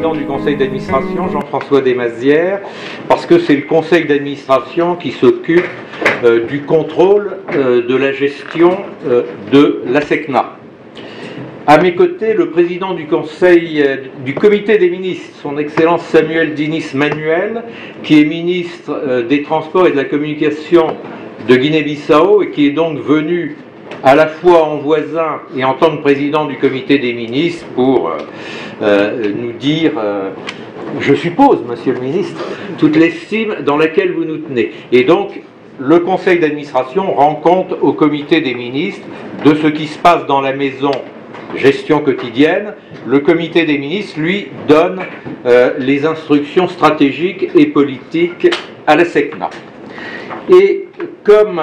président du conseil d'administration, Jean-François Desmazières, parce que c'est le conseil d'administration qui s'occupe du contrôle de la gestion de l'ASECNA. À mes côtés, le président du comité des ministres, son Excellence Samuel Dinis Manuel, qui est ministre des Transports et de la Communication de Guinée-Bissau et qui est donc venu à la fois en voisin et en tant que président du comité des ministres pour nous dire, je suppose, monsieur le ministre, toute l'estime dans laquelle vous nous tenez. Et donc, le conseil d'administration rend compte au comité des ministres de ce qui se passe dans la maison gestion quotidienne. Le comité des ministres, lui, donne les instructions stratégiques et politiques à la SECNA. Et comme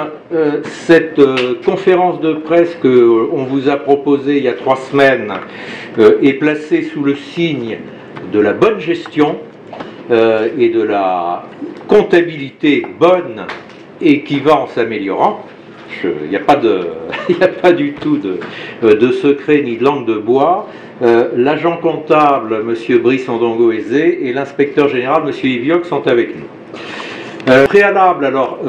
cette conférence de presse qu'on vous a proposée il y a 3 semaines est placée sous le signe de la bonne gestion et de la comptabilité bonne et qui va en s'améliorant, il n'y a pas du tout de secret ni de langue de bois. L'agent comptable, M. Brice Ondongo-Ezé, et l'inspecteur général, M. Ivioc, sont avec nous. Préalable, alors,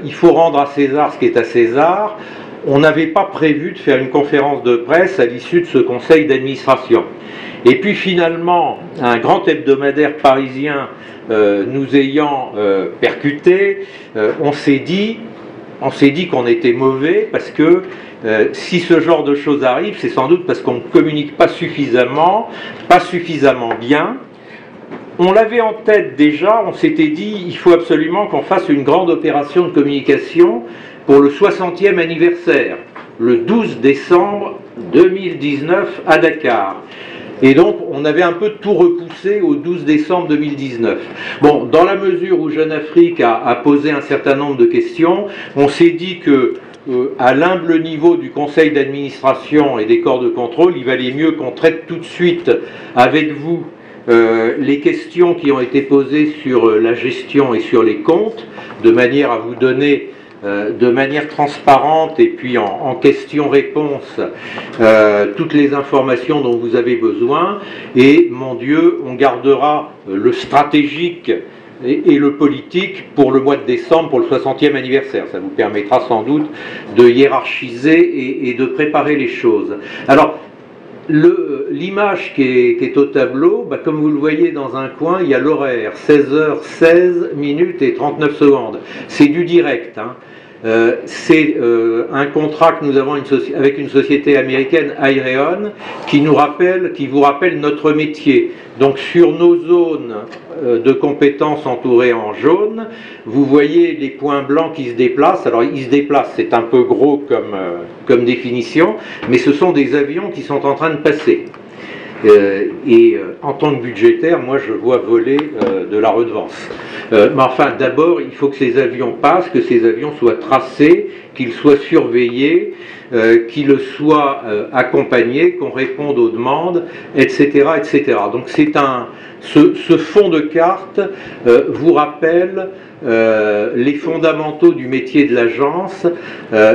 il faut rendre à César ce qui est à César. On n'avait pas prévu de faire une conférence de presse à l'issue de ce conseil d'administration. Et puis finalement, un grand hebdomadaire parisien nous ayant percuté, on s'est dit qu'on était mauvais parce que si ce genre de choses arrive, c'est sans doute parce qu'on ne communique pas suffisamment bien. On l'avait en tête déjà, on s'était dit il faut absolument qu'on fasse une grande opération de communication pour le 60e anniversaire, le 12 décembre 2019 à Dakar. Et donc, on avait un peu tout repoussé au 12 décembre 2019. Bon, dans la mesure où Jeune Afrique a posé un certain nombre de questions, on s'est dit que, à l'humble niveau du conseil d'administration et des corps de contrôle, il valait mieux qu'on traite tout de suite avec vous les questions qui ont été posées sur la gestion et sur les comptes, de manière à vous donner de manière transparente et puis en questions-réponses toutes les informations dont vous avez besoin. Et mon Dieu, on gardera le stratégique et le politique pour le mois de décembre, pour le 60e anniversaire. Ça vous permettra sans doute de hiérarchiser et de préparer les choses. Alors, l'image qui est au tableau, comme vous le voyez dans un coin, il y a l'horaire, 16h16 minutes et 39 secondes. C'est du direct. C'est un contrat que nous avons avec une société américaine, Aireon, qui vous rappelle notre métier. Donc sur nos zones de compétences entourées en jaune, vous voyez les points blancs qui se déplacent. Alors ils se déplacent, c'est un peu gros comme définition, mais ce sont des avions qui sont en train de passer. En tant que budgétaire, moi je vois voler de la redevance. Mais enfin, d'abord, il faut que ces avions passent, que ces avions soient tracés, qu'ils soient surveillés, qu'ils soient accompagnés, qu'on réponde aux demandes, etc., etc. Donc ce fond de carte vous rappelle les fondamentaux du métier de l'agence,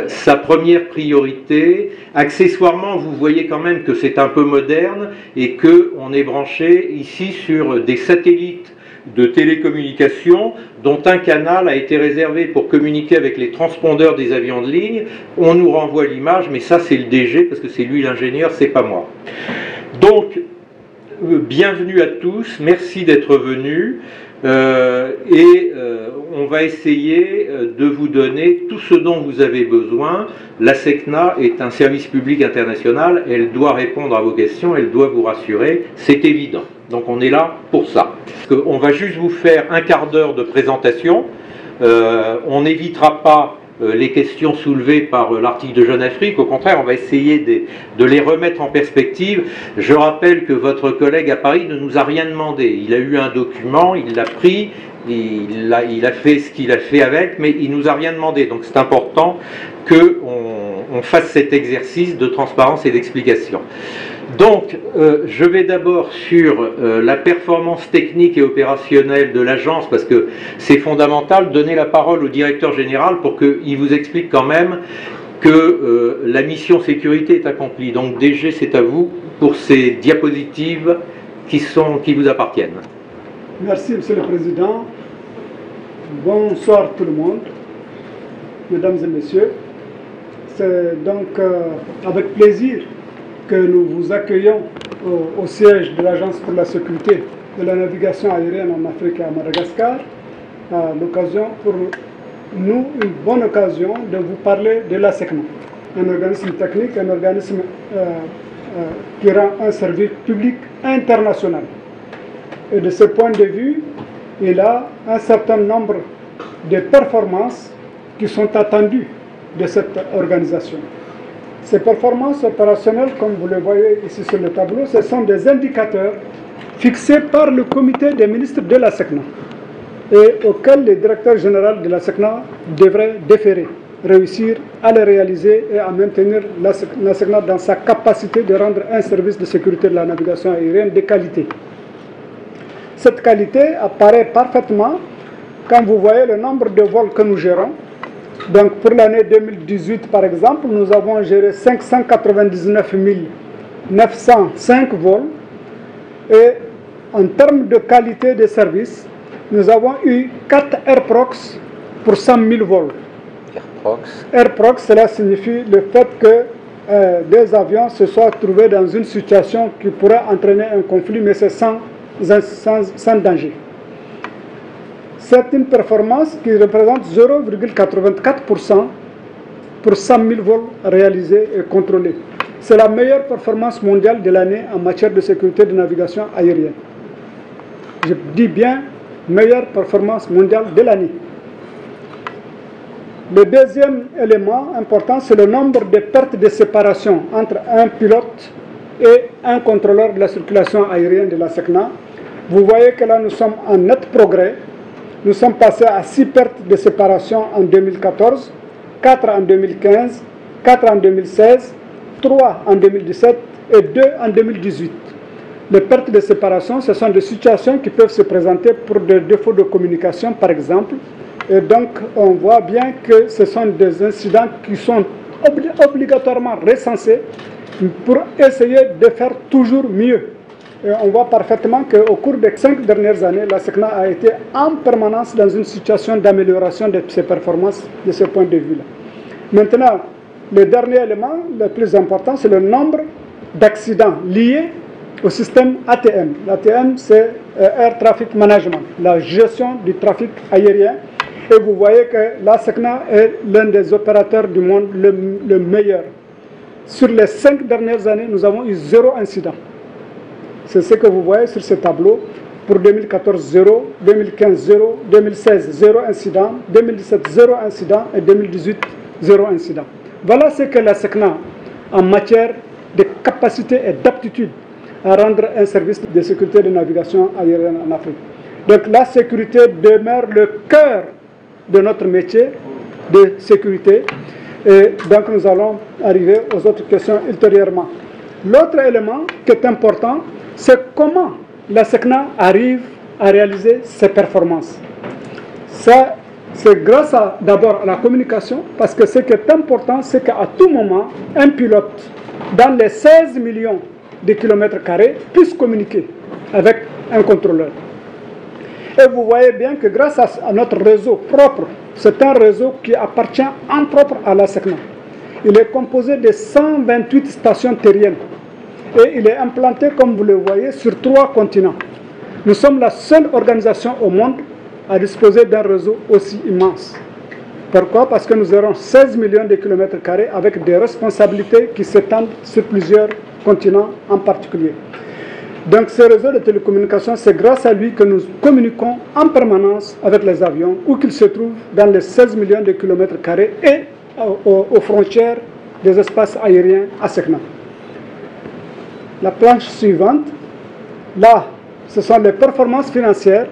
sa première priorité. Accessoirement, vous voyez quand même que c'est un peu moderne et qu'on est branché ici sur des satellites de télécommunication dont un canal a été réservé pour communiquer avec les transpondeurs des avions de ligne. On nous renvoie l'image, mais ça c'est le DG parce que c'est lui l'ingénieur, c'est pas moi. Donc, bienvenue à tous, merci d'être venus. On va essayer de vous donner tout ce dont vous avez besoin. La SECNA est un service public international, elle doit répondre à vos questions, elle doit vous rassurer, c'est évident. Donc on est là pour ça. On va juste vous faire un quart d'heure de présentation. On n'évitera pas les questions soulevées par l'article de Jeune Afrique. Au contraire, on va essayer de les remettre en perspective. Je rappelle que votre collègue à Paris ne nous a rien demandé. Il a eu un document, il l'a pris, il a fait ce qu'il a fait avec, mais il ne nous a rien demandé. Donc c'est important qu'on fasse cet exercice de transparence et d'explication. Donc, je vais d'abord sur la performance technique et opérationnelle de l'agence, parce que c'est fondamental, donner la parole au directeur général pour qu'il vous explique quand même que la mission sécurité est accomplie. Donc DG, c'est à vous pour ces diapositives qui vous appartiennent. Merci, Monsieur le Président. Bonsoir tout le monde, mesdames et messieurs. C'est donc avec plaisir que nous vous accueillons au siège de l'Agence pour la sécurité de la navigation aérienne en Afrique et à Madagascar. L'occasion pour nous, une bonne occasion de vous parler de l'ASECNA, un organisme technique, un organisme qui rend un service public international. Et de ce point de vue, il a un certain nombre de performances qui sont attendues de cette organisation. Ces performances opérationnelles, comme vous le voyez ici sur le tableau, ce sont des indicateurs fixés par le comité des ministres de l'ASECNA et auxquels le directeur général de l'ASECNA devrait déférer, réussir à les réaliser et à maintenir l'ASECNA dans sa capacité de rendre un service de sécurité de la navigation aérienne de qualité. Cette qualité apparaît parfaitement quand vous voyez le nombre de vols que nous gérons. Donc pour l'année 2018, par exemple, nous avons géré 599 905 vols. Et en termes de qualité de service, nous avons eu 4 AirProx pour 100 000 vols. AirProx, cela signifie le fait que des avions se soient trouvés dans une situation qui pourrait entraîner un conflit, mais c'est sans danger. C'est une performance qui représente 0,84% pour 100 000 vols réalisés et contrôlés. C'est la meilleure performance mondiale de l'année en matière de sécurité de navigation aérienne. Je dis bien meilleure performance mondiale de l'année. Le deuxième élément important, c'est le nombre de pertes de séparation entre un pilote et un contrôleur de la circulation aérienne de l'ASECNA. Vous voyez que là, nous sommes en net progrès. Nous sommes passés à 6 pertes de séparation en 2014, 4 en 2015, 4 en 2016, 3 en 2017 et 2 en 2018. Les pertes de séparation, ce sont des situations qui peuvent se présenter pour des défauts de communication, par exemple. Et donc, on voit bien que ce sont des incidents qui sont obligatoirement recensés pour essayer de faire toujours mieux. Et on voit parfaitement qu'au cours des 5 dernières années, l'ASECNA a été en permanence dans une situation d'amélioration de ses performances de ce point de vue-là. Maintenant, le dernier élément, le plus important, c'est le nombre d'accidents liés au système ATM. L'ATM, c'est Air Traffic Management, la gestion du trafic aérien. Et vous voyez que l'ASECNA est l'un des opérateurs du monde le meilleur. Sur les 5 dernières années, nous avons eu 0 incident. C'est ce que vous voyez sur ce tableau. Pour 2014, 0, 2015, 0, 2016, 0 incident, 2017, 0 incident et 2018, 0 incident. Voilà ce que l'ASECNA, en matière de capacité et d'aptitude à rendre un service de sécurité de navigation aérienne en Afrique. Donc la sécurité demeure le cœur de notre métier de sécurité. Et donc nous allons arriver aux autres questions ultérieurement. L'autre élément qui est important, c'est comment l'ASECNA arrive à réaliser ses performances. Ça, c'est grâce d'abord à la communication, parce que ce qui est important, c'est qu'à tout moment, un pilote, dans les 16 millions de kilomètres carrés, puisse communiquer avec un contrôleur. Et vous voyez bien que grâce à notre réseau propre, c'est un réseau qui appartient en propre à l'ASECNA. Il est composé de 128 stations terriennes. Et il est implanté, comme vous le voyez, sur 3 continents. Nous sommes la seule organisation au monde à disposer d'un réseau aussi immense. Pourquoi? Parce que nous aurons 16 millions de kilomètres carrés avec des responsabilités qui s'étendent sur plusieurs continents en particulier. Donc ce réseau de télécommunications, c'est grâce à lui que nous communiquons en permanence avec les avions, où qu'ils se trouvent dans les 16 millions de kilomètres carrés et aux frontières des espaces aériens ASECNA. La planche suivante, là, ce sont les performances financières.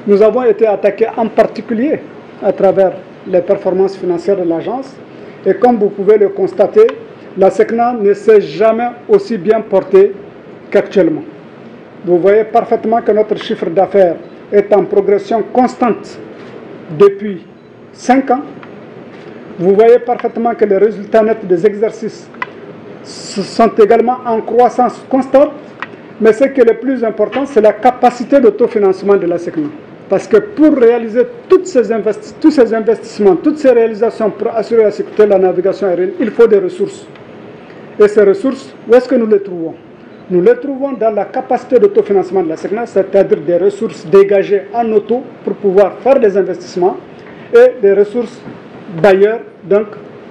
Nous avons été attaqués en particulier à travers les performances financières de l'agence. Et comme vous pouvez le constater, l'ASECNA ne s'est jamais aussi bien portée qu'actuellement. Vous voyez parfaitement que notre chiffre d'affaires est en progression constante depuis 5 ans. Vous voyez parfaitement que les résultats nets des exercices sont également en croissance constante. Mais ce qui est le plus important, c'est la capacité d'autofinancement de la SECNA. Parce que pour réaliser tous ces investissements, toutes ces réalisations pour assurer la sécurité de la navigation aérienne, il faut des ressources. Et ces ressources, où est-ce que nous les trouvons? Nous les trouvons dans la capacité d'autofinancement de la SECNA, c'est-à-dire des ressources dégagées en auto pour pouvoir faire des investissements, et des ressources bailleurs, donc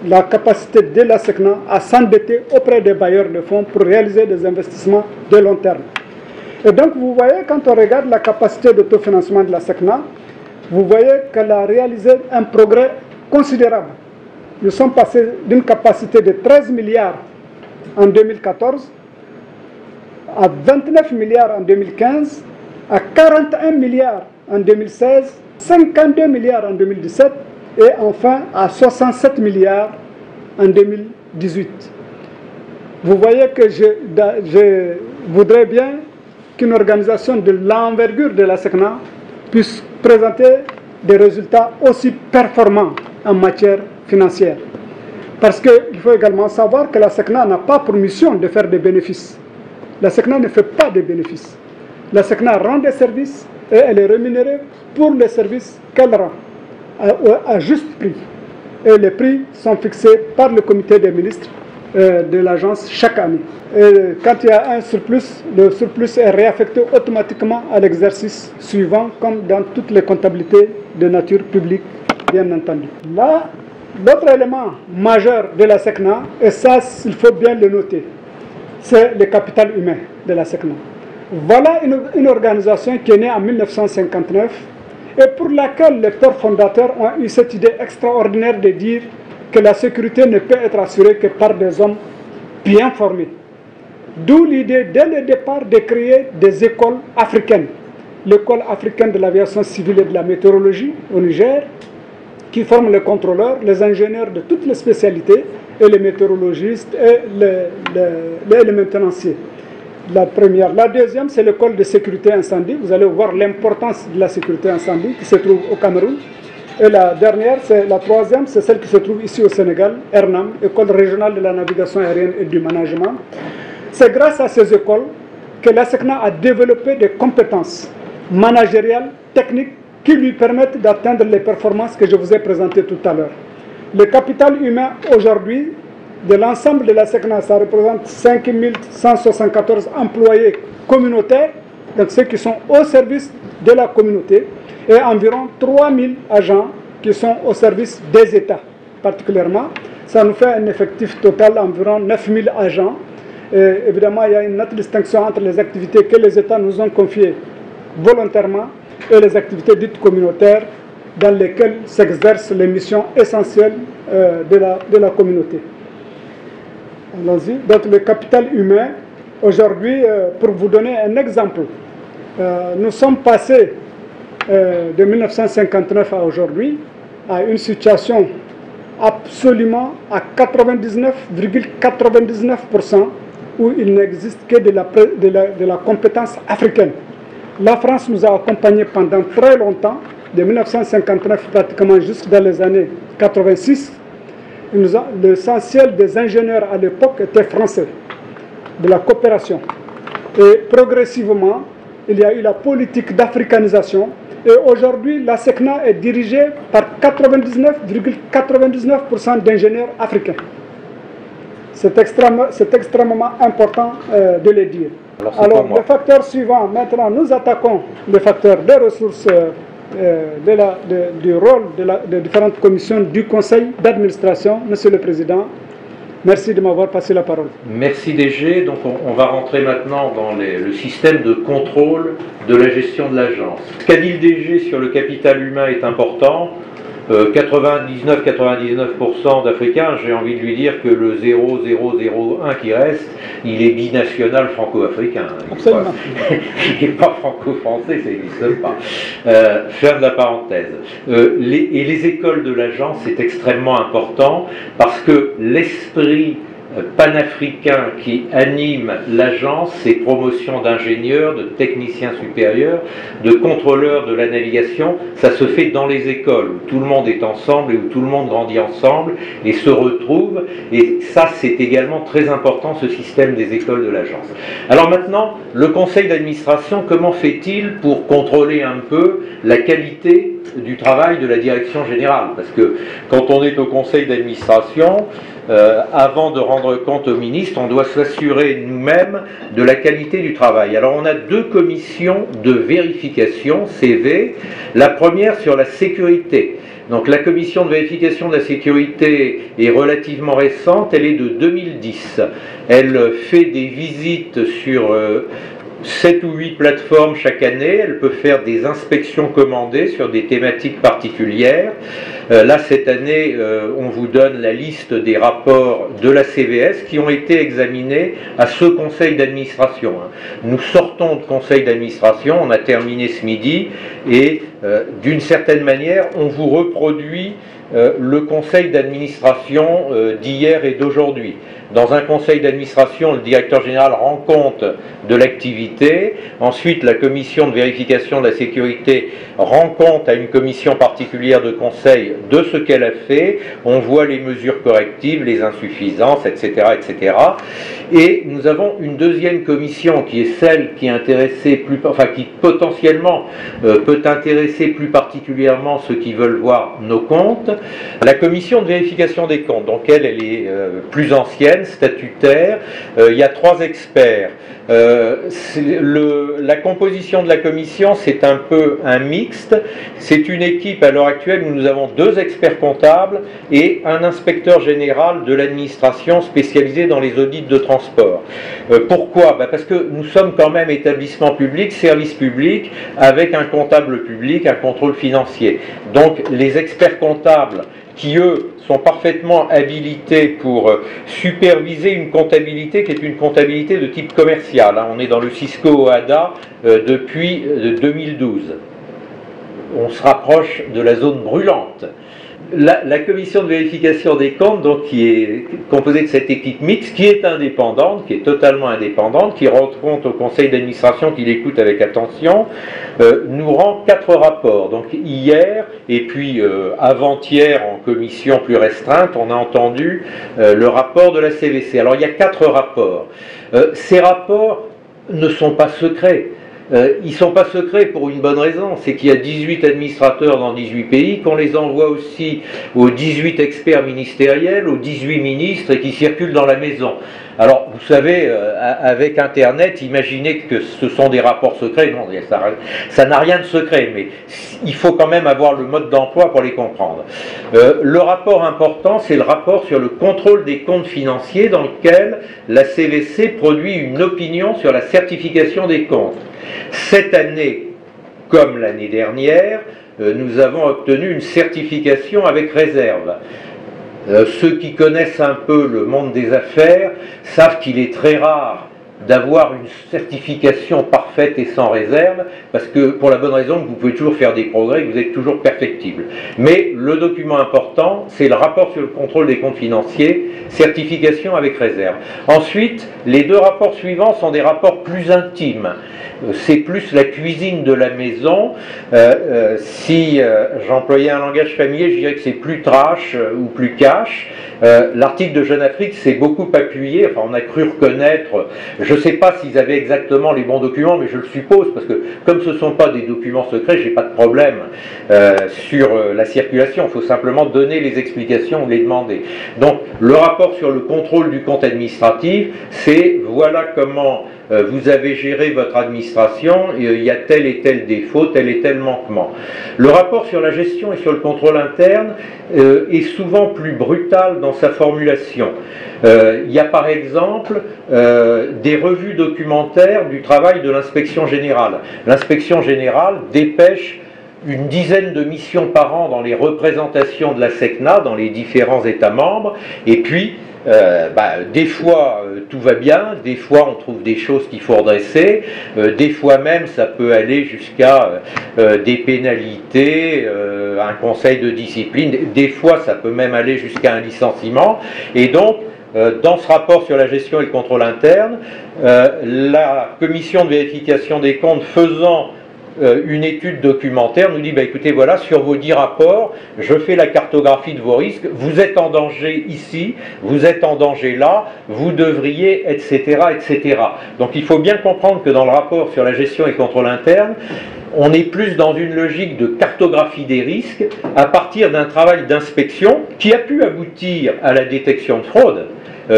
la capacité de la SECNA à s'endetter auprès des bailleurs de fonds pour réaliser des investissements de long terme. Et donc vous voyez, quand on regarde la capacité d'autofinancement de la SECNA, vous voyez qu'elle a réalisé un progrès considérable. Nous sommes passés d'une capacité de 13 milliards en 2014 à 29 milliards en 2015, à 41 milliards en 2016, 52 milliards en 2017 et enfin à 67 milliards en 2018. Vous voyez que je voudrais bien qu'une organisation de l'envergure de la SECNA puisse présenter des résultats aussi performants en matière financière. Parce qu'il faut également savoir que la SECNA n'a pas pour mission de faire des bénéfices. La SECNA ne fait pas de bénéfices. La SECNA rend des services et elle est rémunérée pour les services qu'elle rend à juste prix. Et les prix sont fixés par le comité des ministres de l'agence chaque année. Et quand il y a un surplus, le surplus est réaffecté automatiquement à l'exercice suivant, comme dans toutes les comptabilités de nature publique, bien entendu. Là, l'autre élément majeur de la SECNA, et ça, il faut bien le noter, c'est le capital humain de la SECNA. Voilà une organisation qui est née en 1959 et pour laquelle les pères fondateurs ont eu cette idée extraordinaire de dire que la sécurité ne peut être assurée que par des hommes bien formés. D'où l'idée, dès le départ, de créer des écoles africaines. L'école africaine de l'aviation civile et de la météorologie au Niger, qui forme les contrôleurs, les ingénieurs de toutes les spécialités, et les météorologistes et les maintenanciers. La première. La deuxième, c'est l'école de sécurité incendie. Vous allez voir l'importance de la sécurité incendie qui se trouve au Cameroun. Et la dernière, la troisième, c'est celle qui se trouve ici au Sénégal, ERNAM, École régionale de la navigation aérienne et du management. C'est grâce à ces écoles que la SECNA a développé des compétences managériales, techniques, qui lui permettent d'atteindre les performances que je vous ai présentées tout à l'heure. Le capital humain aujourd'hui, de l'ensemble de la SECNA, ça représente 5174 employés communautaires, donc ceux qui sont au service de la communauté, et environ 3000 agents qui sont au service des États particulièrement. Ça nous fait un effectif total d'environ 9000 agents. Et évidemment, il y a une nette distinction entre les activités que les États nous ont confiées volontairement et les activités dites communautaires dans lesquelles s'exercent les missions essentielles de la communauté. Allons-y. Donc le capital humain, aujourd'hui, pour vous donner un exemple, nous sommes passés de 1959 à aujourd'hui à une situation absolument à 99,99% où il n'existe que de la compétence africaine. La France nous a accompagnés pendant très longtemps, de 1959 pratiquement jusqu'à les années 86. L'essentiel des ingénieurs à l'époque était français, de la coopération. Et progressivement, il y a eu la politique d'africanisation. Et aujourd'hui, la SECNA est dirigée par 99,99% d'ingénieurs africains. C'est extrêmement important de le dire. Alors le facteur suivant, maintenant, nous attaquons le facteur des ressources, du rôle des différentes commissions du Conseil d'administration. Monsieur le Président, merci de m'avoir passé la parole. Merci DG. Donc on va rentrer maintenant dans le système de contrôle de la gestion de l'agence. Ce qu'a dit le DG sur le capital humain est important. 99% d'Africains, j'ai envie de lui dire que le 0,001 qui reste, il est binational franco-africain. Absolument. Il n'est pas franco-français, ça n'existe pas. Fin de la parenthèse. Et les écoles de l'agence, c'est extrêmement important parce que l'esprit panafricain qui anime l'agence, c'est promotion d'ingénieurs, de techniciens supérieurs, de contrôleurs de la navigation. Ça se fait dans les écoles où tout le monde est ensemble et où tout le monde grandit ensemble et se retrouve. Et ça, c'est également très important, ce système des écoles de l'agence. Alors maintenant, le conseil d'administration, comment fait-il pour contrôler un peu la qualité du travail de la direction générale? Parce que quand on est au conseil d'administration, avant de rendre compte au ministre, on doit s'assurer nous-mêmes de la qualité du travail. Alors on a deux commissions de vérification, CV. La première sur la sécurité. Donc la commission de vérification de la sécurité est relativement récente, elle est de 2010. Elle fait des visites sur 7 ou 8 plateformes chaque année, elle peut faire des inspections commandées sur des thématiques particulières. Là, cette année, on vous donne la liste des rapports de la CVS qui ont été examinés à ce conseil d'administration. Nous sortons de conseil d'administration, on a terminé ce midi, et d'une certaine manière, on vous reproduit le conseil d'administration d'hier et d'aujourd'hui. Dans un conseil d'administration, le directeur général rend compte de l'activité. Ensuite, la commission de vérification de la sécurité rend compte à une commission particulière de conseil de ce qu'elle a fait. On voit les mesures correctives, les insuffisances, etc., etc. Et nous avons une deuxième commission qui est celle qui qui potentiellement peut intéresser plus particulièrement ceux qui veulent voir nos comptes. La commission de vérification des comptes, donc elle est plus ancienne, statutaire. Il y a 3 experts. La composition de la commission, c'est un peu un mixte. C'est une équipe à l'heure actuelle où nous avons 2 experts comptables et un inspecteur général de l'administration spécialisé dans les audits de transport. Pourquoi? Parce que nous sommes quand même établissement public, service public, avec un comptable public, un contrôle financier. Donc les experts comptables qui, eux, sont parfaitement habilités pour superviser une comptabilité qui est une comptabilité de type commercial. On est dans le Cisco OHADA depuis 2012. On se rapproche de la zone brûlante. La commission de vérification des comptes, donc, qui est composée de cette équipe mixte, qui est indépendante, qui est totalement indépendante, qui rend compte au conseil d'administration, qui l'écoute avec attention, nous rend 4 rapports. Donc hier, et puis avant-hier en commission plus restreinte, on a entendu le rapport de la CVC. Alors il y a 4 rapports. Ces rapports ne sont pas secrets. Ils ne sont pas secrets pour une bonne raison, c'est qu'il y a 18 administrateurs dans 18 pays, qu'on les envoie aussi aux 18 experts ministériels, aux 18 ministres et qui circulent dans la maison. Alors, vous savez, avec Internet, imaginez que ce sont des rapports secrets. Non, ça n'a rien de secret, mais il faut quand même avoir le mode d'emploi pour les comprendre. Le rapport important, c'est le rapport sur le contrôle des comptes financiers dans lequel la CVC produit une opinion sur la certification des comptes. Cette année, comme l'année dernière, nous avons obtenu une certification avec réserve. Ceux qui connaissent un peu le monde des affaires savent qu'il est très rare d'avoir une certification parfaite et sans réserve, parce que pour la bonne raison que vous pouvez toujours faire des progrès, que vous êtes toujours perfectible. Mais le document important, c'est le rapport sur le contrôle des comptes financiers, certification avec réserve. Ensuite, les 2 rapports suivants sont des rapports plus intimes. C'est plus la cuisine de la maison. Si j'employais un langage familier, je dirais que c'est plus trash ou plus cash. L'article de Jeune Afrique s'est beaucoup appuyé, enfin on a cru reconnaître, je ne sais pas s'ils avaient exactement les bons documents, mais je le suppose, parce que comme ce ne sont pas des documents secrets, je n'ai pas de problème sur la circulation, il faut simplement donner les explications ou les demander. Donc le rapport sur le contrôle du compte administratif, c'est voilà comment vous avez géré votre administration, il y a tel et tel défaut, tel et tel manquement. Le rapport sur la gestion et sur le contrôle interne est souvent plus brutal dans sa formulation. Il y a par exemple des revues documentaires du travail de l'inspection générale. L'inspection générale dépêche une dizaine de missions par an dans les représentations de la SECNA, dans les différents États membres, et puis des fois tout va bien, des fois on trouve des choses qu'il faut redresser, des fois même ça peut aller jusqu'à des pénalités, un conseil de discipline, des fois ça peut même aller jusqu'à un licenciement, et donc dans ce rapport sur la gestion et le contrôle interne, la commission de vérification des comptes faisant une étude documentaire nous dit bah, écoutez, voilà, sur vos 10 rapports, je fais la cartographie de vos risques, vous êtes en danger ici, vous êtes en danger là, vous devriez, etc., etc. Donc il faut bien comprendre que dans le rapport sur la gestion et le contrôle interne, on est plus dans une logique de cartographie des risques à partir d'un travail d'inspection qui a pu aboutir à la détection de fraude,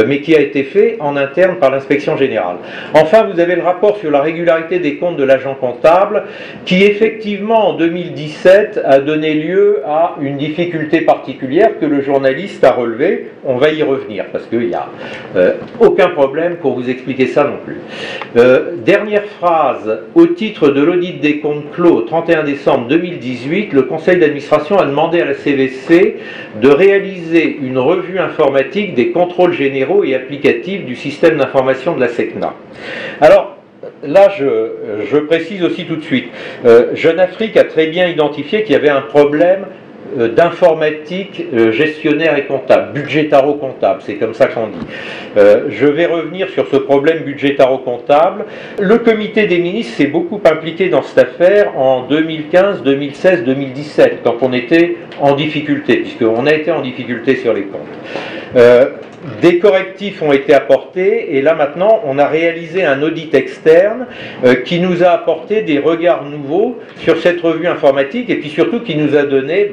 mais qui a été fait en interne par l'inspection générale. Enfin, vous avez le rapport sur la régularité des comptes de l'agent comptable, qui effectivement en 2017 a donné lieu à une difficulté particulière que le journaliste a relevée. On va y revenir, parce qu'il n'y a aucun problème pour vous expliquer ça non plus. Dernière phrase, au titre de l'audit des comptes clos au 31 décembre 2018, le conseil d'administration a demandé à la CVC de réaliser une revue informatique des contrôles généraux et applicatifs du système d'information de la SECNA. Alors, là, je précise aussi tout de suite, Jeune Afrique a très bien identifié qu'il y avait un problème d'informatique gestionnaire et comptable, budgétaro-comptable, c'est comme ça qu'on dit. Je vais revenir sur ce problème budgétaro-comptable. Le comité des ministres s'est beaucoup impliqué dans cette affaire en 2015, 2016, 2017, quand on était en difficulté, puisqu'on a été en difficulté sur les comptes. Des correctifs ont été apportés et là maintenant on a réalisé un audit externe qui nous a apporté des regards nouveaux sur cette revue informatique et puis surtout qui nous a donné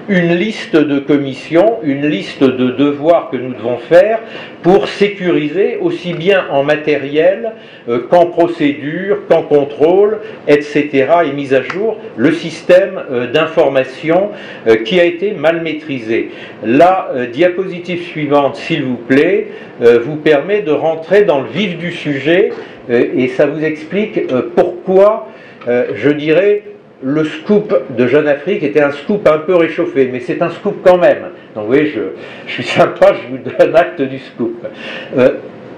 une liste de commissions, une liste de devoirs que nous devons faire pour sécuriser aussi bien en matériel qu'en procédure, qu'en contrôle, etc. et mise à jour le système d'information qui a été mal maîtrisé. La diapositive suivante, s'il vous plaît, vous permet de rentrer dans le vif du sujet et ça vous explique pourquoi, je dirais, le scoop de Jeune Afrique était un scoop un peu réchauffé, mais c'est un scoop quand même. Donc vous voyez, je suis sympa, je vous donne acte du scoop.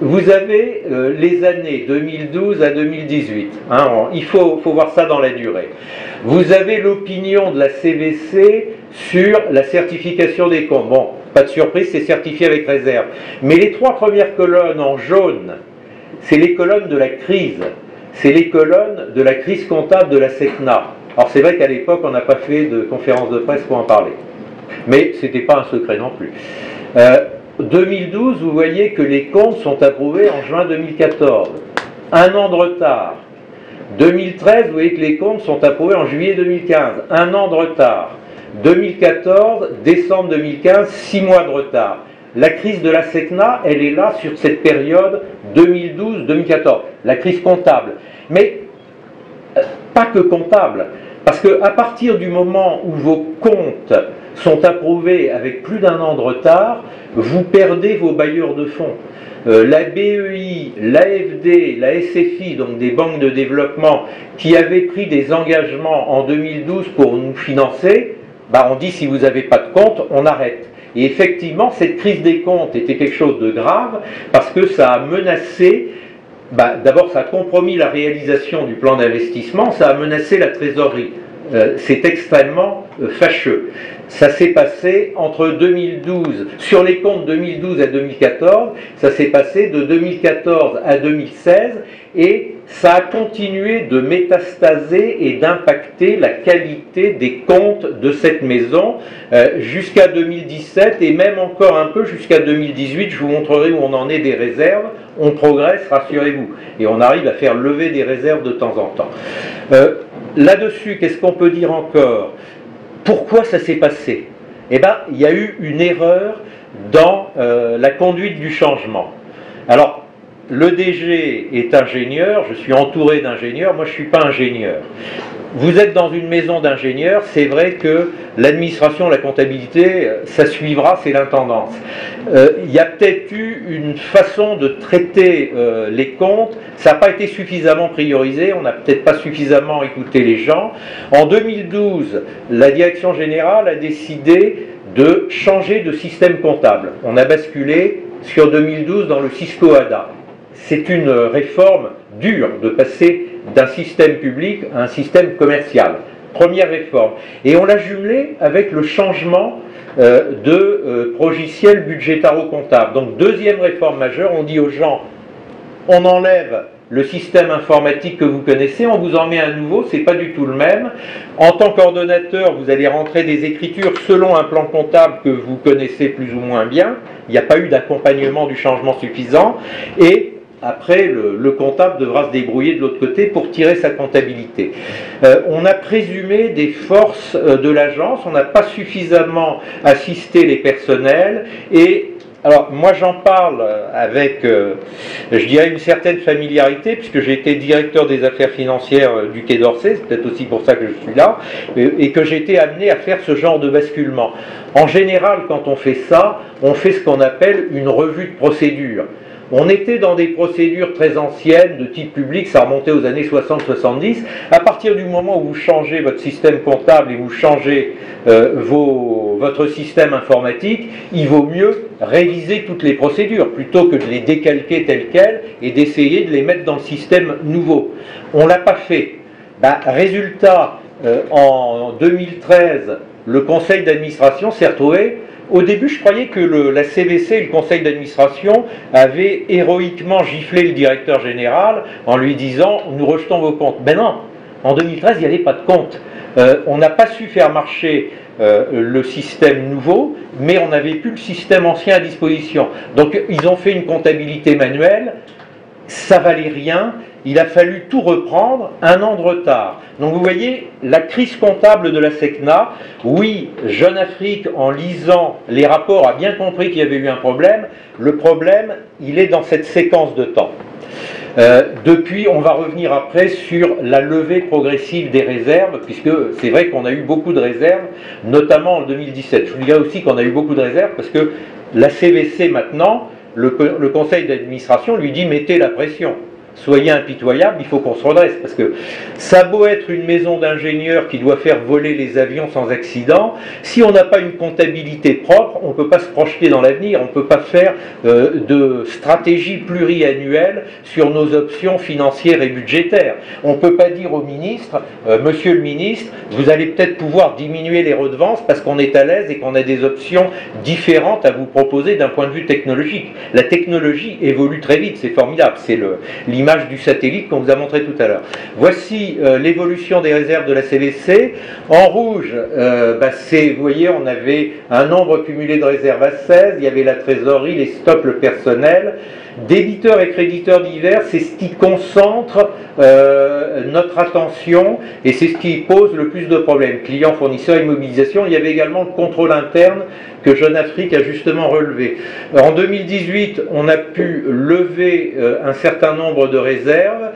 Vous avez les années 2012 à 2018. Il faut voir ça dans la durée. Vous avez l'opinion de la CVC sur la certification des comptes. Bon, pas de surprise, c'est certifié avec réserve. Mais les 3 premières colonnes en jaune, c'est les colonnes de la crise. C'est les colonnes de la crise comptable de la SECNA. Alors c'est vrai qu'à l'époque, on n'a pas fait de conférence de presse pour en parler. Mais ce n'était pas un secret non plus. 2012, vous voyez que les comptes sont approuvés en juin 2014. Un an de retard. 2013, vous voyez que les comptes sont approuvés en juillet 2015. Un an de retard. 2014, décembre 2015, 6 mois de retard. La crise de la SECNA, elle est là sur cette période 2012-2014. La crise comptable. Mais pas que comptable. Parce qu'à partir du moment où vos comptes sont approuvés avec plus d'un an de retard, vous perdez vos bailleurs de fonds. La BEI, l'AFD, la SFI, donc des banques de développement, qui avaient pris des engagements en 2012 pour nous financer, on dit si vous n'avez pas de compte, on arrête. Et effectivement, cette crise des comptes était quelque chose de grave, parce que ça a menacé, d'abord ça a compromis la réalisation du plan d'investissement, ça a menacé la trésorerie. C'est extrêmement fâcheux. Ça s'est passé entre 2012, sur les comptes 2012 à 2014, ça s'est passé de 2014 à 2016 et ça a continué de métastaser et d'impacter la qualité des comptes de cette maison jusqu'à 2017 et même encore un peu jusqu'à 2018. Je vous montrerai où on en est des réserves. On progresse, rassurez-vous. Et on arrive à faire lever des réserves de temps en temps. Là-dessus, qu'est-ce qu'on peut dire encore ? Pourquoi ça s'est passé ? Eh bien, il y a eu une erreur dans la conduite du changement. Alors, le DG est ingénieur, je suis entouré d'ingénieurs, moi je ne suis pas ingénieur. Vous êtes dans une maison d'ingénieurs, c'est vrai que l'administration, la comptabilité, ça suivra, c'est l'intendance. Il y a peut-être eu une façon de traiter les comptes, ça n'a pas été suffisamment priorisé, on n'a peut-être pas suffisamment écouté les gens. En 2012, la direction générale a décidé de changer de système comptable. On a basculé sur 2012 dans le Cisco ADA. C'est une réforme dure de passer d'un système public à un système commercial. Première réforme. Et on l'a jumelé avec le changement de logiciel budgétaro-comptable. Donc deuxième réforme majeure, on dit aux gens, on enlève le système informatique que vous connaissez, on vous en met un nouveau, c'est pas du tout le même. En tant qu'ordonnateur, vous allez rentrer des écritures selon un plan comptable que vous connaissez plus ou moins bien. Il n'y a pas eu d'accompagnement du changement suffisant. Et après, le comptable devra se débrouiller de l'autre côté pour tirer sa comptabilité. On a présumé des forces de l'agence, on n'a pas suffisamment assisté les personnels et alors, moi j'en parle avec, je dirais, une certaine familiarité, puisque j'ai été directeur des affaires financières du Quai d'Orsay, c'est peut-être aussi pour ça que je suis là, et que j'ai été amené à faire ce genre de basculement. En général, quand on fait ça, on fait ce qu'on appelle une revue de procédure. On était dans des procédures très anciennes, de type public, ça remontait aux années 60-70. À partir du moment où vous changez votre système comptable et vous changez votre système informatique, il vaut mieux réviser toutes les procédures, plutôt que de les décalquer telles quelles et d'essayer de les mettre dans le système nouveau. On ne l'a pas fait. Résultat, en 2013, le conseil d'administration s'est retrouvé. Au début, je croyais que la CVC et le conseil d'administration avaient héroïquement giflé le directeur général en lui disant « nous rejetons vos comptes ». Ben non, en 2013, il n'y avait pas de compte. On n'a pas su faire marcher le système nouveau, mais on n'avait plus le système ancien à disposition. Donc ils ont fait une comptabilité manuelle, ça valait rien. Il a fallu tout reprendre, 1 an de retard. Donc vous voyez, la crise comptable de la SECNA, oui, Jeune Afrique, en lisant les rapports, a bien compris qu'il y avait eu un problème. Le problème, il est dans cette séquence de temps. Depuis, on va revenir après sur la levée progressive des réserves, puisque c'est vrai qu'on a eu beaucoup de réserves, notamment en 2017. Je vous dirais aussi qu'on a eu beaucoup de réserves, parce que la CVC maintenant, le conseil d'administration lui dit « mettez la pression ». Soyez impitoyable, il faut qu'on se redresse, parce que ça a beau être une maison d'ingénieurs qui doit faire voler les avions sans accident, si on n'a pas une comptabilité propre, on ne peut pas se projeter dans l'avenir, on ne peut pas faire de stratégie pluriannuelle sur nos options financières et budgétaires. On ne peut pas dire au ministre, monsieur le ministre, vous allez peut-être pouvoir diminuer les redevances parce qu'on est à l'aise et qu'on a des options différentes à vous proposer d'un point de vue technologique. La technologie évolue très vite, c'est formidable, c'est l'image du satellite qu'on vous a montré tout à l'heure. Voici l'évolution des réserves de la CVC. En rouge, vous voyez, on avait un nombre cumulé de réserves à 16, il y avait la trésorerie, les stocks, le personnel. Débiteurs et créditeurs divers, c'est ce qui concentre notre attention et c'est ce qui pose le plus de problèmes. Clients, fournisseurs, immobilisation. Il y avait également le contrôle interne que Jeune Afrique a justement relevé. En 2018, on a pu lever un certain nombre de réserves.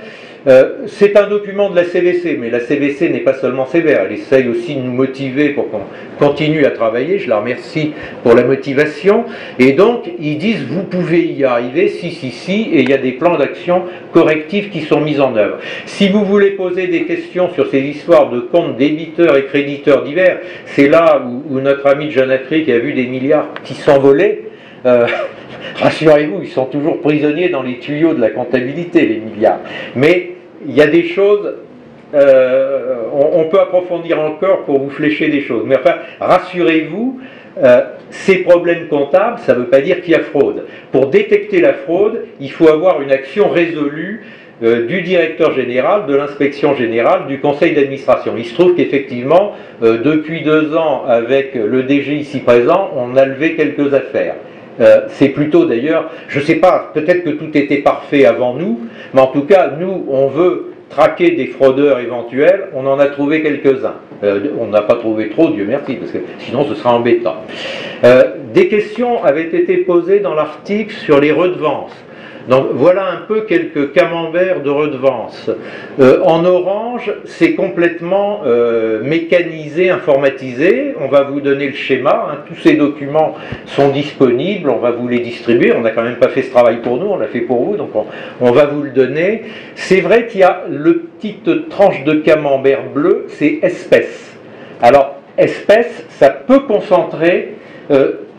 C'est un document de la CVC, mais la CVC n'est pas seulement sévère, elle essaye aussi de nous motiver pour qu'on continue à travailler, je la remercie pour la motivation, et donc ils disent vous pouvez y arriver, si, et il y a des plans d'action correctifs qui sont mis en œuvre. Si vous voulez poser des questions sur ces histoires de comptes débiteurs et créditeurs divers, c'est là où notre ami de Jeune Afrique a vu des milliards qui s'envolaient. Rassurez-vous, ils sont toujours prisonniers dans les tuyaux de la comptabilité, les milliards. Mais il y a des choses, on peut approfondir encore pour vous flécher des choses. Mais enfin, rassurez-vous, ces problèmes comptables, ça ne veut pas dire qu'il y a fraude. Pour détecter la fraude, il faut avoir une action résolue du directeur général, de l'inspection générale, du conseil d'administration. Il se trouve qu'effectivement, depuis 2 ans, avec le DG ici présent, on a levé quelques affaires. C'est plutôt d'ailleurs, je ne sais pas, peut-être que tout était parfait avant nous, mais en tout cas, nous, on veut traquer des fraudeurs éventuels, on en a trouvé quelques-uns. On n'a pas trouvé trop, Dieu merci, parce que sinon ce sera embêtant. Des questions avaient été posées dans l'article sur les redevances. Donc voilà un peu quelques camemberts de redevances. En orange, c'est complètement mécanisé, informatisé. On va vous donner le schéma. Hein. Tous ces documents sont disponibles. On va vous les distribuer. On n'a quand même pas fait ce travail pour nous, on l'a fait pour vous. Donc on va vous le donner. C'est vrai qu'il y a le petite tranche de camembert bleu, c'est espèce. Alors espèce, ça peut concentrer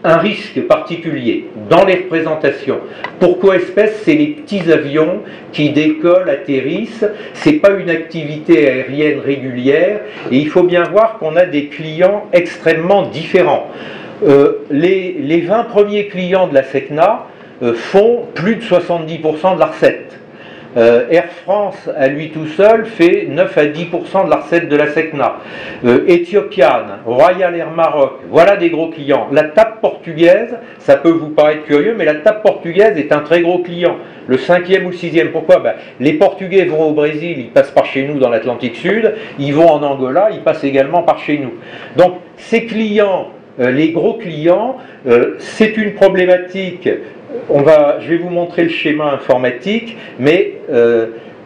un risque particulier dans les représentations. Pourquoi espèce? C'est les petits avions qui décollent, atterrissent, c'est pas une activité aérienne régulière, et il faut bien voir qu'on a des clients extrêmement différents. Les 20 premiers clients de la SECNA font plus de 70% de la recette. Air France, à lui tout seul, fait 9 à 10% de la recette de la SECNA. Ethiopian, Royal Air Maroc, voilà des gros clients. La TAP portugaise, ça peut vous paraître curieux, mais la TAP portugaise est un très gros client. Le 5e ou le 6e. Pourquoi? Les Portugais vont au Brésil, ils passent par chez nous dans l'Atlantique Sud, ils vont en Angola, ils passent également par chez nous. Donc ces clients, les gros clients, c'est une problématique. Je vais vous montrer le schéma informatique, mais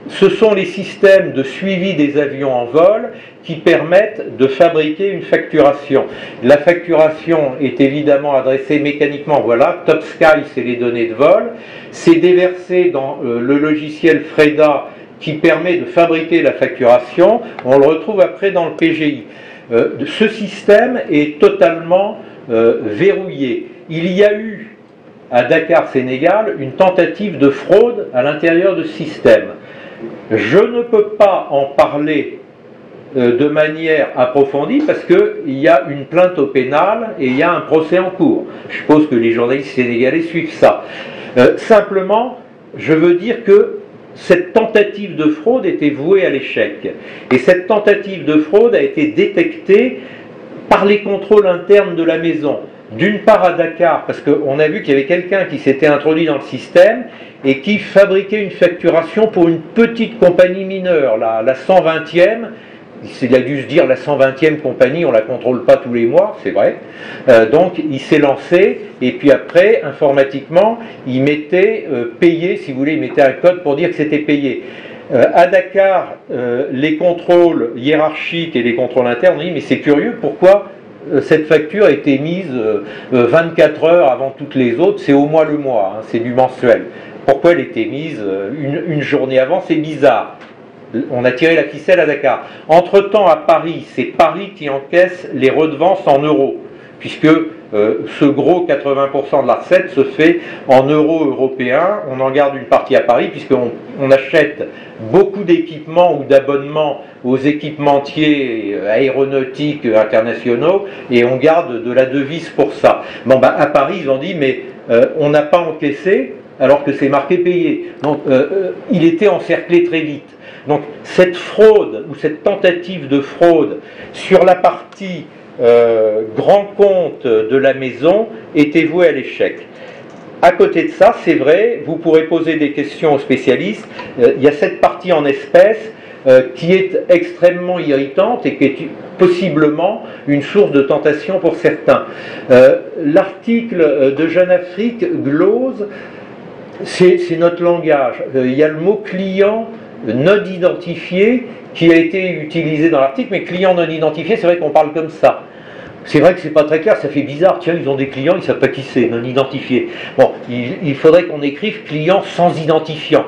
ce sont les systèmes de suivi des avions en vol qui permettent de fabriquer une facturation. La facturation est évidemment adressée mécaniquement. Voilà, Top Sky, c'est les données de vol. C'est déversé dans le logiciel FREDA qui permet de fabriquer la facturation. On le retrouve après dans le PGI. Ce système est totalement verrouillé. Il y a eu à Dakar, Sénégal, une tentative de fraude à l'intérieur de ce système. Je ne peux pas en parler de manière approfondie parce qu'il y a une plainte au pénal et il y a un procès en cours. Je suppose que les journalistes sénégalais suivent ça. Simplement, je veux dire que cette tentative de fraude était vouée à l'échec. Et cette tentative de fraude a été détectée par les contrôles internes de la maison. D'une part à Dakar, parce qu'on a vu qu'il y avait quelqu'un qui s'était introduit dans le système et qui fabriquait une facturation pour une petite compagnie mineure, la 120e. Il a dû se dire la 120e compagnie, on ne la contrôle pas tous les mois, c'est vrai. Donc il s'est lancé et puis après, informatiquement, il mettait payé, si vous voulez, il mettait un code pour dire que c'était payé. À Dakar, les contrôles hiérarchiques et les contrôles internes ont dit mais c'est curieux, pourquoi cette facture a été mise 24 heures avant toutes les autres, c'est au mois le mois, hein, c'est du mensuel. Pourquoi elle était mise une journée avant? C'est bizarre. On a tiré la ficelle à Dakar. Entre-temps, à Paris, c'est Paris qui encaisse les redevances en euros, puisque ce gros 80% de la recette se fait en euros européens. On en garde une partie à Paris, puisqu'on achète beaucoup d'équipements ou d'abonnements aux équipementiers aéronautiques internationaux, et on garde de la devise pour ça. Bon, à Paris, ils ont dit, mais on n'a pas encaissé, alors que c'est marqué payé. Donc, il était encerclé très vite. Donc, cette fraude, ou cette tentative de fraude sur la partie grand compte de la maison était voué à l'échec. À côté de ça, c'est vrai, vous pourrez poser des questions aux spécialistes. Il y a cette partie en espèces qui est extrêmement irritante et qui est possiblement une source de tentation pour certains. L'article de Jeune Afrique glose, c'est notre langage. Il y a le mot client non identifié qui a été utilisé dans l'article, mais client non identifié, c'est vrai qu'on parle comme ça. C'est vrai que c'est pas très clair, ça fait bizarre, tiens, ils ont des clients, ils savent pas qui c'est, non identifié. Bon, il faudrait qu'on écrive client sans identifiant.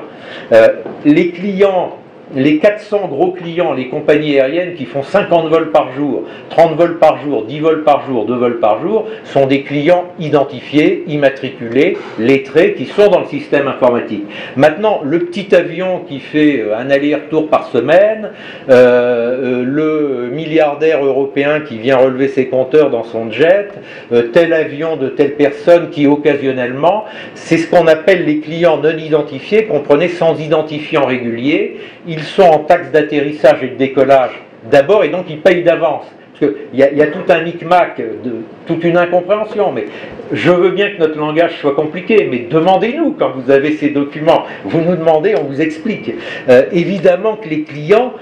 Les clients, les 400 gros clients, les compagnies aériennes qui font 50 vols par jour, 30 vols par jour, 10 vols par jour, 2 vols par jour, sont des clients identifiés, immatriculés, lettrés, qui sont dans le système informatique. Maintenant, le petit avion qui fait un aller-retour par semaine, le milliardaire européen qui vient relever ses compteurs dans son jet, tel avion de telle personne qui occasionnellement, c'est ce qu'on appelle les clients non identifiés, comprenez sans identifiant régulier. Ils sont en taxe d'atterrissage et de décollage d'abord, et donc ils payent d'avance. Parce qu'il y a tout un micmac, toute une incompréhension, mais je veux bien que notre langage soit compliqué, mais demandez-nous quand vous avez ces documents, vous nous demandez, on vous explique. Évidemment que les clients,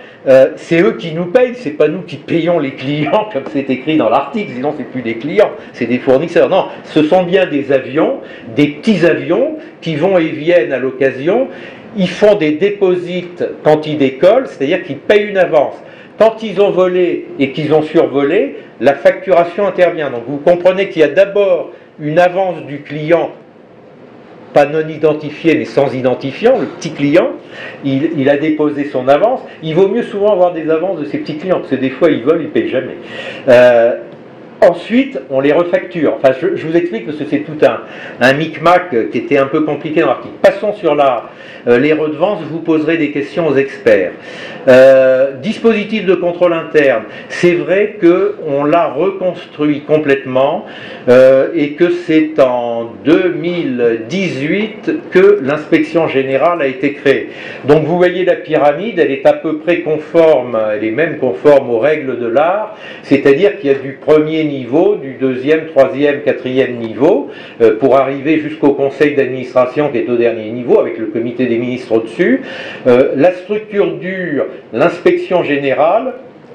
c'est eux qui nous payent, c'est pas nous qui payons les clients, comme c'est écrit dans l'article, sinon c'est plus des clients, c'est des fournisseurs. Non, ce sont bien des avions, des petits avions, qui vont et viennent à l'occasion. Ils font des déposites quand ils décollent, c'est-à-dire qu'ils payent une avance. Quand ils ont volé et qu'ils ont survolé, la facturation intervient. Donc vous comprenez qu'il y a d'abord une avance du client, pas non identifié mais sans identifiant, le petit client, il a déposé son avance. Il vaut mieux souvent avoir des avances de ces petits clients, parce que des fois ils volent, ils ne payent jamais. ensuite, on les refacture. Enfin, je vous explique parce que c'est tout un micmac qui était un peu compliqué dans l'article. Passons sur les redevances, vous poserez des questions aux experts. Dispositif de contrôle interne, c'est vrai qu'on l'a reconstruit complètement et que c'est en 2018 que l'inspection générale a été créée. Donc vous voyez la pyramide, elle est à peu près conforme, elle est même conforme aux règles de l'art, c'est-à-dire qu'il y a du premier niveau, du deuxième, troisième, quatrième niveau, pour arriver jusqu'au conseil d'administration qui est au dernier niveau, avec le comité des ministres au-dessus. La structure dure, l'inspection générale,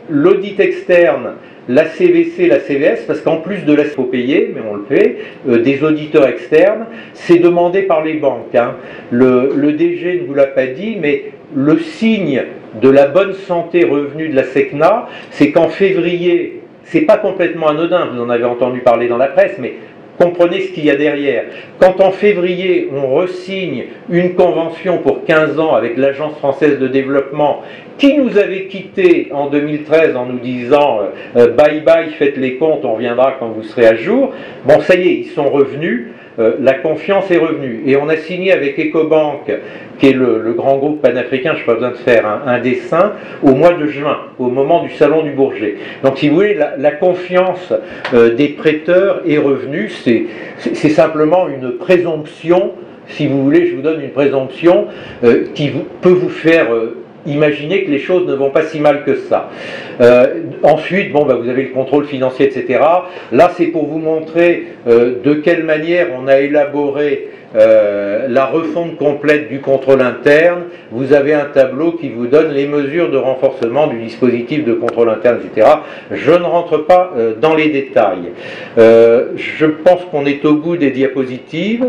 l'audit externe, la CVC, la CVS, parce qu'en plus de la faut payer, mais on le fait, des auditeurs externes, c'est demandé par les banques. Hein. Le DG ne vous l'a pas dit, mais le signe de la bonne santé revenue de la SECNA, c'est qu'en février, c'est pas complètement anodin, vous en avez entendu parler dans la presse, mais comprenez ce qu'il y a derrière. Quand en février, on resigne une convention pour 15 ans avec l'Agence française de développement qui nous avait quittés en 2013 en nous disant bye bye, faites les comptes, on reviendra quand vous serez à jour. Bon, ça y est, ils sont revenus. La confiance est revenue. Et on a signé avec Ecobank, qui est le grand groupe panafricain, je n'ai pas besoin de faire un dessin, au mois de juin, au moment du salon du Bourget. Donc si vous voulez, la confiance des prêteurs est revenue, c'est simplement une présomption, si vous voulez, je vous donne une présomption qui peut vous faire imaginez que les choses ne vont pas si mal que ça. Ensuite, bon, vous avez le contrôle financier, etc. Là, c'est pour vous montrer de quelle manière on a élaboré la refonte complète du contrôle interne. Vous avez un tableau qui vous donne les mesures de renforcement du dispositif de contrôle interne, etc. Je ne rentre pas dans les détails. Je pense qu'on est au bout des diapositives.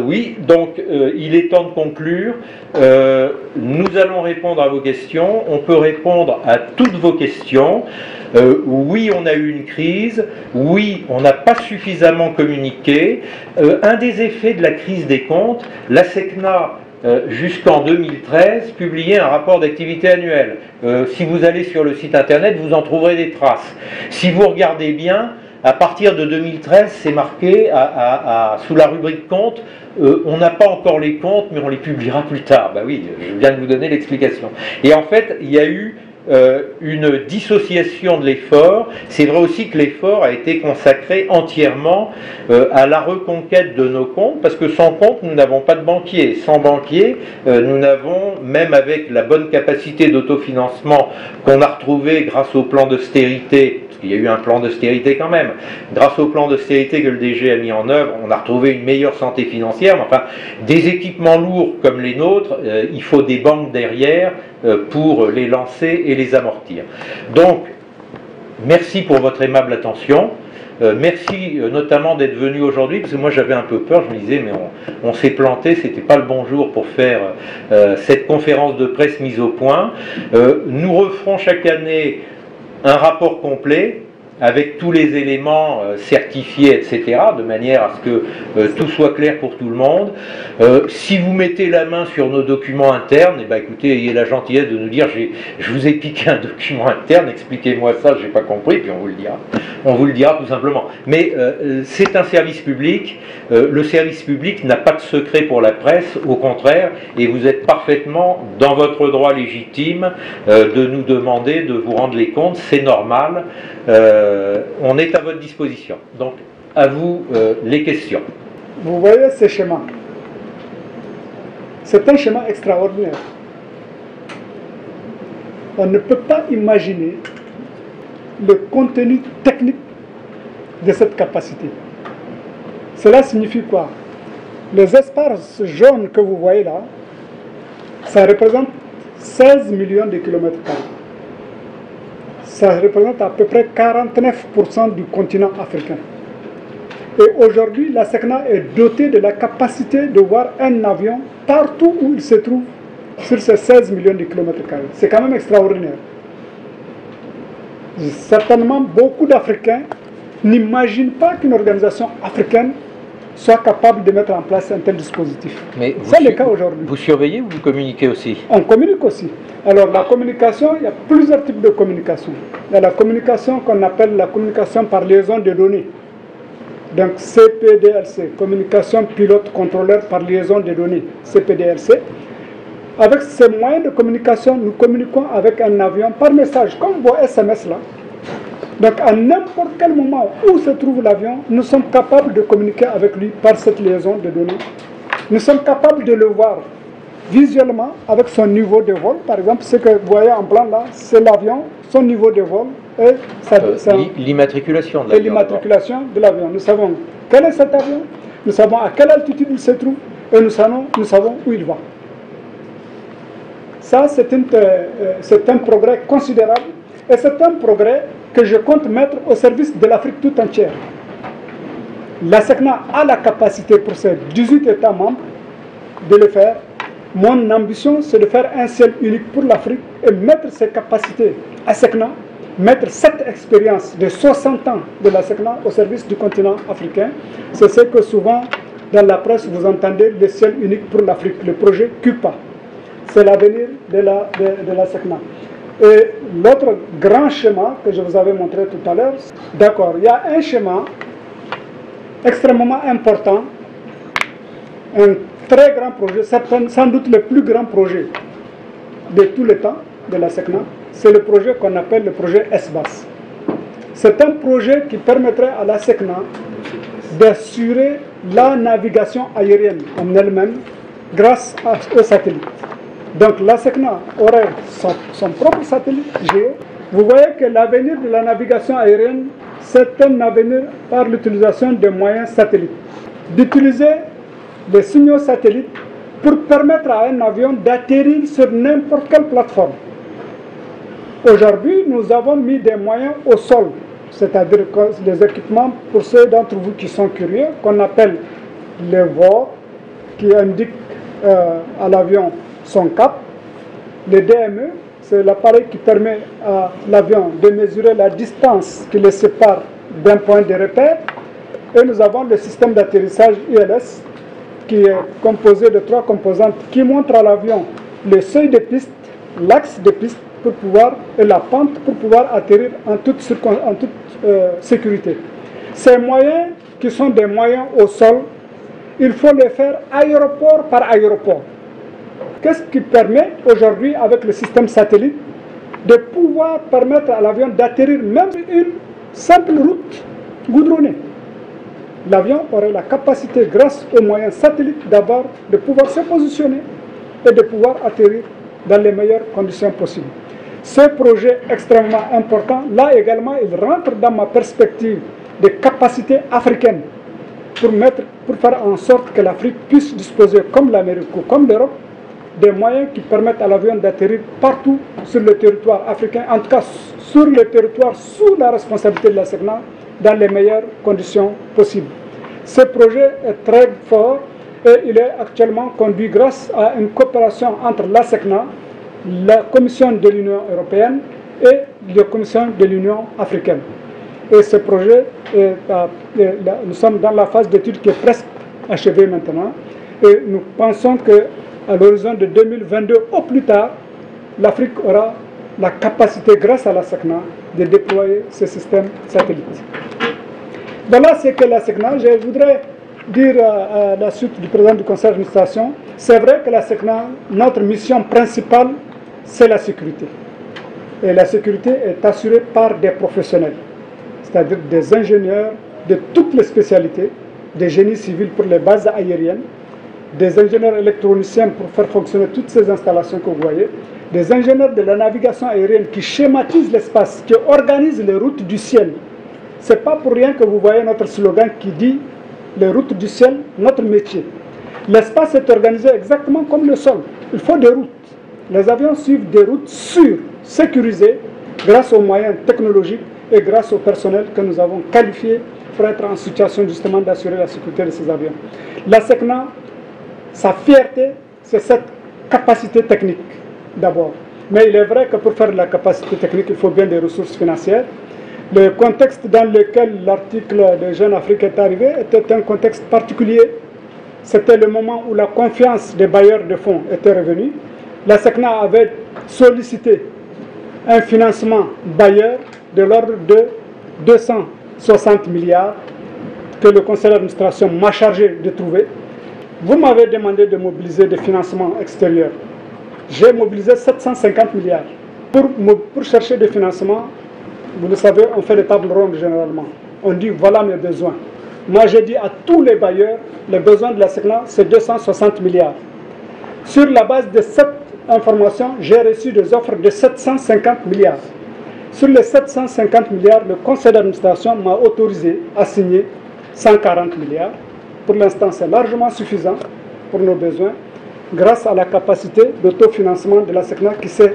Oui, donc il est temps de conclure. Nous allons répondre à vos questions. On peut répondre à toutes vos questions. Oui, on a eu une crise. Oui, on n'a pas suffisamment communiqué. Un des effets de la crise des comptes, la SECNA, jusqu'en 2013, publiait un rapport d'activité annuel. Si vous allez sur le site internet, vous en trouverez des traces. Si vous regardez bien, à partir de 2013, c'est marqué sous la rubrique comptes, on n'a pas encore les comptes, mais on les publiera plus tard. Ben oui, je viens de vous donner l'explication. Et en fait, il y a eu une dissociation de l'effort. C'est vrai aussi que l'effort a été consacré entièrement à la reconquête de nos comptes, parce que sans compte, nous n'avons pas de banquier. Sans banquier, nous n'avons, même avec la bonne capacité d'autofinancement qu'on a retrouvée grâce au plan d'austérité, parce qu'il y a eu un plan d'austérité quand même, grâce au plan d'austérité que le DG a mis en œuvre, on a retrouvé une meilleure santé financière, mais enfin, des équipements lourds comme les nôtres, il faut des banques derrière pour les lancer et les amortir. Donc, merci pour votre aimable attention. Merci notamment d'être venu aujourd'hui, parce que moi j'avais un peu peur, je me disais mais on s'est planté, c'était pas le bon jour pour faire cette conférence de presse mise au point. Nous referons chaque année un rapport complet avec tous les éléments certifiés, etc., de manière à ce que tout soit clair pour tout le monde. Si vous mettez la main sur nos documents internes, écoutez, ayez la gentillesse de nous dire je vous ai piqué un document interne, expliquez-moi ça, j'ai pas compris, puis on vous le dira. On vous le dira tout simplement. Mais c'est un service public, le service public n'a pas de secret pour la presse, au contraire, et vous êtes parfaitement dans votre droit légitime de nous demander de vous rendre les comptes, c'est normal. On est à votre disposition. Donc, à vous les questions. Vous voyez ce schéma. C'est un schéma extraordinaire. On ne peut pas imaginer le contenu technique de cette capacité. Cela signifie quoi? Les espaces jaunes que vous voyez là, ça représente 16 millions de kilomètres carrés. Ça représente à peu près 49% du continent africain. Et aujourd'hui, la SECNA est dotée de la capacité de voir un avion partout où il se trouve sur ces 16 millions de kilomètres carrés. C'est quand même extraordinaire. Certainement, beaucoup d'Africains n'imaginent pas qu'une organisation africaine soit capable de mettre en place un tel dispositif. C'est le cas aujourd'hui. Vous surveillez ou vous communiquez aussi? On communique aussi. Alors la communication, il y a plusieurs types de communication. Il y a la communication qu'on appelle la communication par liaison de données. Donc CPDLC, communication pilote-contrôleur par liaison de données, CPDLC. Avec ces moyens de communication, nous communiquons avec un avion par message, comme vos SMS là. Donc à n'importe quel moment où se trouve l'avion, nous sommes capables de communiquer avec lui par cette liaison de données. Nous sommes capables de le voir visuellement avec son niveau de vol. Par exemple, ce que vous voyez en blanc là, c'est l'avion, son niveau de vol et l'immatriculation de l'avion. Nous savons quel est cet avion, nous savons à quelle altitude il se trouve et nous savons où il va. Ça, c'est un progrès considérable et c'est un progrès que je compte mettre au service de l'Afrique tout entière. La SECNA a la capacité pour ses 18 États membres de le faire. Mon ambition, c'est de faire un ciel unique pour l'Afrique et mettre ses capacités à SECNA, mettre cette expérience de 60 ans de la SECNA au service du continent africain. C'est ce que souvent, dans la presse, vous entendez le ciel unique pour l'Afrique, le projet CUPA. C'est l'avenir de la SECNA. Et l'autre grand schéma que je vous avais montré tout à l'heure, d'accord, il y a un schéma extrêmement important, un très grand projet, sans doute le plus grand projet de tous les temps de la SECNA, c'est le projet qu'on appelle le projet SBAS. C'est un projet qui permettrait à la SECNA d'assurer la navigation aérienne en elle-même grâce aux satellites. Donc la SECNA aurait son propre satellite géo. Vous voyez que l'avenir de la navigation aérienne, c'est un avenir par l'utilisation des moyens satellites. D'utiliser les signaux satellites pour permettre à un avion d'atterrir sur n'importe quelle plateforme. Aujourd'hui, nous avons mis des moyens au sol, c'est-à-dire des équipements pour ceux d'entre vous qui sont curieux, qu'on appelle les VOR, qui indiquent à l'avion son cap. Le DME, c'est l'appareil qui permet à l'avion de mesurer la distance qui le sépare d'un point de repère. Et nous avons le système d'atterrissage ILS qui est composé de 3 composantes qui montrent à l'avion le seuil de piste, l'axe de piste pour pouvoir, et la pente pour pouvoir atterrir en toute sécurité. Ces moyens qui sont des moyens au sol, il faut les faire aéroport par aéroport. Qu'est-ce qui permet aujourd'hui avec le système satellite de pouvoir permettre à l'avion d'atterrir même une simple route goudronnée? L'avion aurait la capacité, grâce aux moyens satellites, d'abord de pouvoir se positionner et de pouvoir atterrir dans les meilleures conditions possibles. Ce projet extrêmement important, là également, il rentre dans ma perspective de capacité africaine pour faire en sorte que l'Afrique puisse disposer, comme l'Amérique ou comme l'Europe, des moyens qui permettent à l'avion d'atterrir partout sur le territoire africain, en tout cas sur le territoire sous la responsabilité de la SECNA, dans les meilleures conditions possibles. Ce projet est très fort et il est actuellement conduit grâce à une coopération entre la SECNA, la Commission de l'Union européenne et la Commission de l'Union africaine. Et ce projet, nous sommes dans la phase d'étude qui est presque achevée maintenant et nous pensons qu'à l'horizon de 2022 au plus tard, l'Afrique aura la capacité, grâce à la SECNA, de déployer ce système satellite. Voilà ce que la SECNA. Je voudrais dire à la suite du président du conseil d'administration, c'est vrai que la SECNA, notre mission principale, c'est la sécurité. Et la sécurité est assurée par des professionnels, c'est-à-dire des ingénieurs de toutes les spécialités, des génies civils pour les bases aériennes, des ingénieurs électroniciens pour faire fonctionner toutes ces installations que vous voyez, des ingénieurs de la navigation aérienne qui schématisent l'espace, qui organisent les routes du ciel. Ce n'est pas pour rien que vous voyez notre slogan qui dit « les routes du ciel, notre métier ». L'espace est organisé exactement comme le sol. Il faut des routes. Les avions suivent des routes sûres, sécurisées, grâce aux moyens technologiques et grâce au personnel que nous avons qualifié pour être en situation justement d'assurer la sécurité de ces avions. La SECNA, sa fierté, c'est cette capacité technique d'abord. Mais il est vrai que pour faire de la capacité technique, il faut bien des ressources financières. Le contexte dans lequel l'article de Jeune Afrique est arrivé était un contexte particulier. C'était le moment où la confiance des bailleurs de fonds était revenue. La SECNA avait sollicité un financement bailleur de l'ordre de 260 milliards que le conseil d'administration m'a chargé de trouver. Vous m'avez demandé de mobiliser des financements extérieurs. J'ai mobilisé 750 milliards. Pour chercher des financements, vous le savez, on fait des tables rondes généralement. On dit voilà mes besoins. Moi j'ai dit à tous les bailleurs, les besoins de la SECNA c'est 260 milliards. Sur la base de cette information, j'ai reçu des offres de 750 milliards. Sur les 750 milliards, le conseil d'administration m'a autorisé à signer 140 milliards. Pour l'instant, c'est largement suffisant pour nos besoins, grâce à la capacité d'autofinancement de la SECNA qui s'est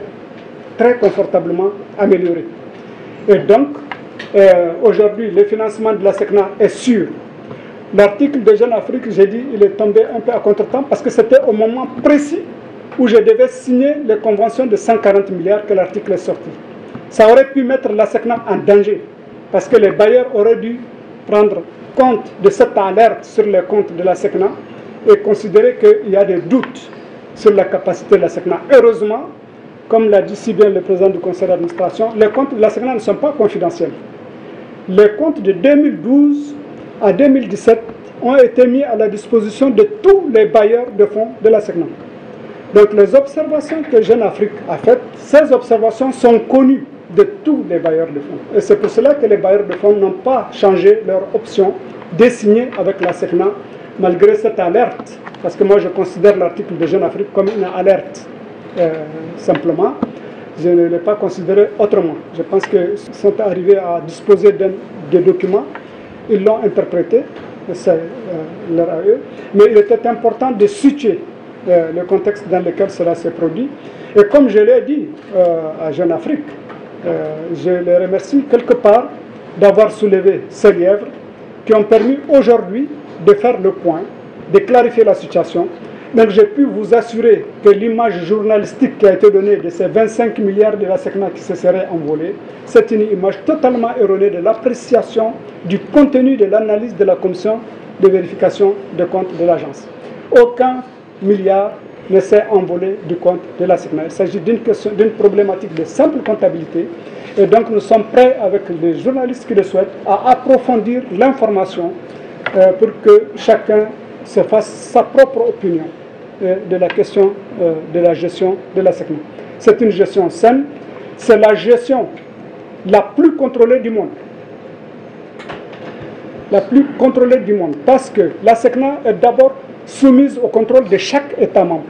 très confortablement améliorée. Et donc, aujourd'hui, le financement de la SECNA est sûr. L'article de Jeune Afrique, j'ai dit, il est tombé un peu à contre-temps parce que c'était au moment précis où je devais signer les conventions de 140 milliards que l'article est sorti. Ça aurait pu mettre la SECNA en danger parce que les bailleurs auraient dû prendre compte de cette alerte sur les comptes de la SECNA et considérer qu'il y a des doutes sur la capacité de la SECNA. Heureusement, comme l'a dit si bien le président du conseil d'administration, les comptes de la SECNA ne sont pas confidentiels. Les comptes de 2012 à 2017 ont été mis à la disposition de tous les bailleurs de fonds de la SECNA. Donc les observations que Jeune Afrique a faites, ces observations sont connues de tous les bailleurs de fonds. Et c'est pour cela que les bailleurs de fonds n'ont pas changé leur option de signer avec la SECNA, malgré cette alerte. Parce que moi je considère l'article de Jeune Afrique comme une alerte. Simplement, je ne l'ai pas considéré autrement. Je pense qu'ils sont arrivés à disposer de documents, ils l'ont interprété, c'est leur à eux, mais il était important de situer le contexte dans lequel cela s'est produit. Et comme je l'ai dit à Jeune Afrique, je les remercie quelque part d'avoir soulevé ces lièvres qui ont permis aujourd'hui de faire le point, de clarifier la situation. Donc j'ai pu vous assurer que l'image journalistique qui a été donnée de ces 25 milliards de la SECNA qui se seraient envolés, c'est une image totalement erronée de l'appréciation du contenu de l'analyse de la commission de vérification des comptes de l'agence. Aucun milliard ne s'est envolé du compte de la SECNA. Il s'agit d'une problématique de simple comptabilité. Et donc nous sommes prêts avec les journalistes qui le souhaitent à approfondir l'information pour que chacun se fasse sa propre opinion de la question de la gestion de la SECNA. C'est une gestion saine, c'est la gestion la plus contrôlée du monde. La plus contrôlée du monde, parce que la SECNA est d'abord soumise au contrôle de chaque État membre.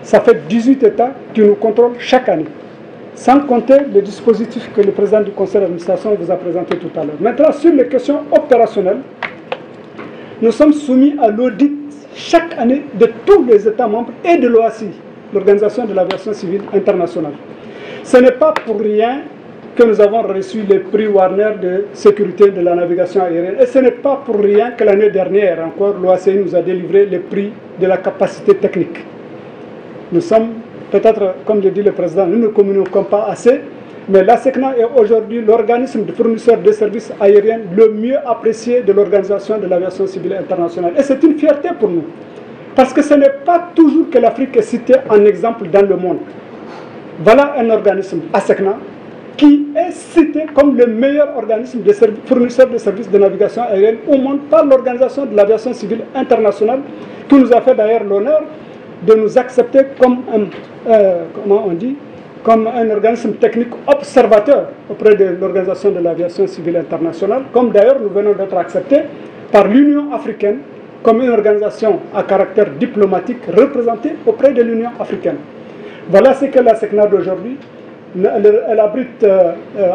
Ça fait 18 États qui nous contrôlent chaque année, sans compter le dispositif que le président du conseil d'administration vous a présenté tout à l'heure. Maintenant, sur les questions opérationnelles, nous sommes soumis à l'audit chaque année de tous les États membres et de l'OACI, l'Organisation de l'Aviation Civile Internationale. Ce n'est pas pour rien que nous avons reçu les prix Warner de sécurité de la navigation aérienne. Et ce n'est pas pour rien que l'année dernière encore, l'OACI nous a délivré le prix de la capacité technique. Nous sommes, peut-être, comme le dit le président, nous ne communiquons pas assez, mais la SECNA est aujourd'hui l'organisme de fournisseur de services aériens le mieux apprécié de l'Organisation de l'Aviation Civile Internationale. Et c'est une fierté pour nous, parce que ce n'est pas toujours que l'Afrique est citée en exemple dans le monde. Voilà un organisme, ASECNA, qui est cité comme le meilleur organisme de fournisseur de services de navigation aérienne au monde par l'Organisation de l'Aviation Civile Internationale, qui nous a fait d'ailleurs l'honneur de nous accepter comme comme un organisme technique observateur auprès de l'Organisation de l'Aviation Civile Internationale, comme d'ailleurs nous venons d'être acceptés par l'Union africaine comme une organisation à caractère diplomatique représentée auprès de l'Union africaine. Voilà ce que la SECNA d'aujourd'hui. Elle abrite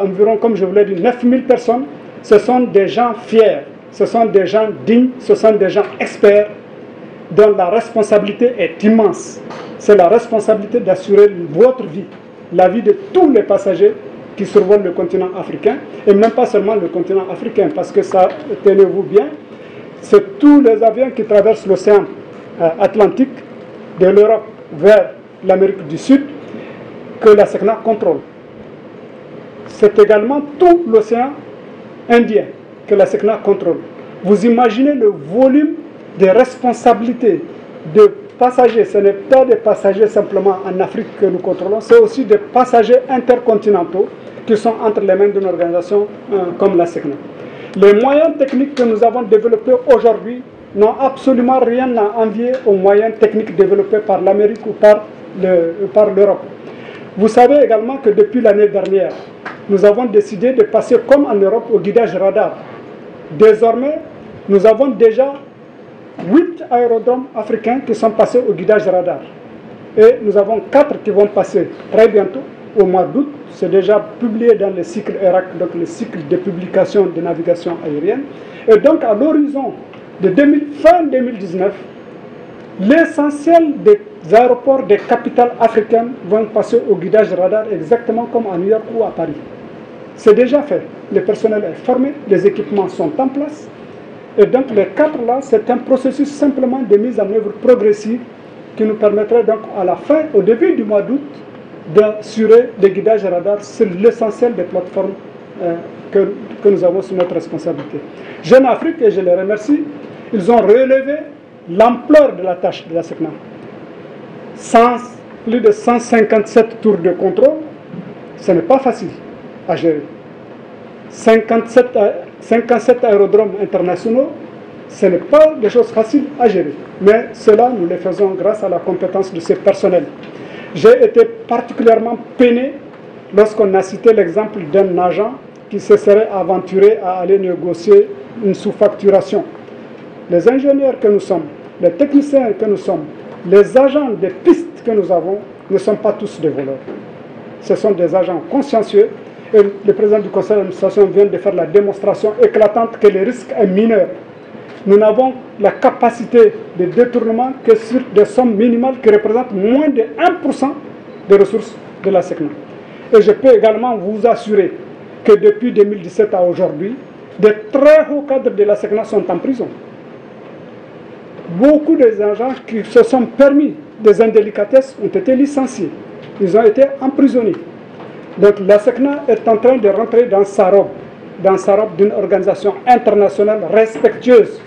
environ, comme je vous l'ai dit, 9000 personnes. Ce sont des gens fiers, ce sont des gens dignes, ce sont des gens experts dont la responsabilité est immense. C'est la responsabilité d'assurer votre vie, la vie de tous les passagers qui survolent le continent africain, et même pas seulement le continent africain, parce que ça, tenez-vous bien, c'est tous les avions qui traversent l'océan Atlantique, de l'Europe vers l'Amérique du Sud, que la SECNA contrôle. c'est également tout l'océan Indien que la SECNA contrôle. Vous imaginez le volume des responsabilités de passagers. Ce n'est pas des passagers simplement en Afrique que nous contrôlons, c'est aussi des passagers intercontinentaux qui sont entre les mains d'une organisation comme la SECNA. Les moyens techniques que nous avons développés aujourd'hui n'ont absolument rien à envier aux moyens techniques développés par l'Amérique ou par l'Europe. Vous savez également que depuis l'année dernière, nous avons décidé de passer comme en Europe au guidage radar. Désormais, nous avons déjà 8 aérodromes africains qui sont passés au guidage radar. Et nous avons 4 qui vont passer très bientôt, au mois d'août. C'est déjà publié dans le cycle ERAC, donc le cycle de publication de navigation aérienne. Et donc à l'horizon de fin 2019, l'essentiel des aéroports des capitales africaines vont passer au guidage radar exactement comme à New York ou à Paris. C'est déjà fait. Le personnel est formé, les équipements sont en place. Et donc les 4 là, c'est un processus simplement de mise en œuvre progressive qui nous permettrait donc à la fin, au début du mois d'août, d'assurer des guidages radar sur l'essentiel des plateformes que nous avons sous notre responsabilité. Jeune Afrique, et je les remercie, ils ont relevé l'ampleur de la tâche de la SECNA. Plus de 157 tours de contrôle, ce n'est pas facile à gérer. 57 aérodromes internationaux, ce n'est pas des choses faciles à gérer. Mais cela, nous le faisons grâce à la compétence de ces personnels. J'ai été particulièrement peiné lorsqu'on a cité l'exemple d'un agent qui se serait aventuré à aller négocier une sous-facturation. Les ingénieurs que nous sommes, les techniciens que nous sommes, les agents des pistes que nous avons ne sont pas tous des voleurs. Ce sont des agents consciencieux. Et le président du conseil d'administration vient de faire la démonstration éclatante que le risque est mineur. Nous n'avons la capacité de détournement que sur des sommes minimales qui représentent moins de 1% des ressources de la SECNA. Et je peux également vous assurer que depuis 2017 à aujourd'hui, des très hauts cadres de la SECNA sont en prison. Beaucoup des agents qui se sont permis des indélicatesses ont été licenciés. Ils ont été emprisonnés. Donc la SECNA est en train de rentrer dans sa robe d'une organisation internationale respectueuse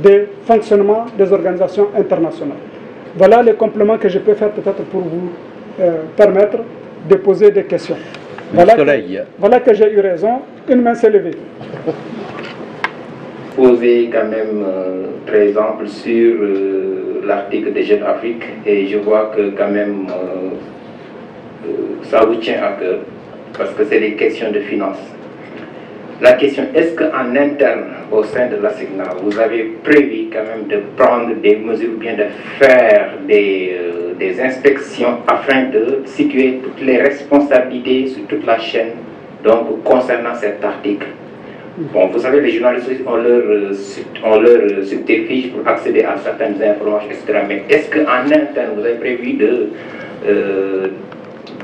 des fonctionnements des organisations internationales. Voilà les compléments que je peux faire peut-être pour vous permettre de poser des questions. Voilà que j'ai eu raison. Une main s'est levée. Poser quand même, par exemple, sur l'article de Jeune Afrique, et je vois que quand même ça vous tient à cœur, parce que c'est des questions de finances. La question, est-ce qu'en interne, au sein de la SECNA, vous avez prévu quand même de prendre des mesures, ou bien de faire des inspections afin de situer toutes les responsabilités sur toute la chaîne, donc concernant cet article? Bon, vous savez, les journalistes ont leur subterfuge pour accéder à certaines informations, etc. Mais est-ce qu'en interne, vous avez prévu de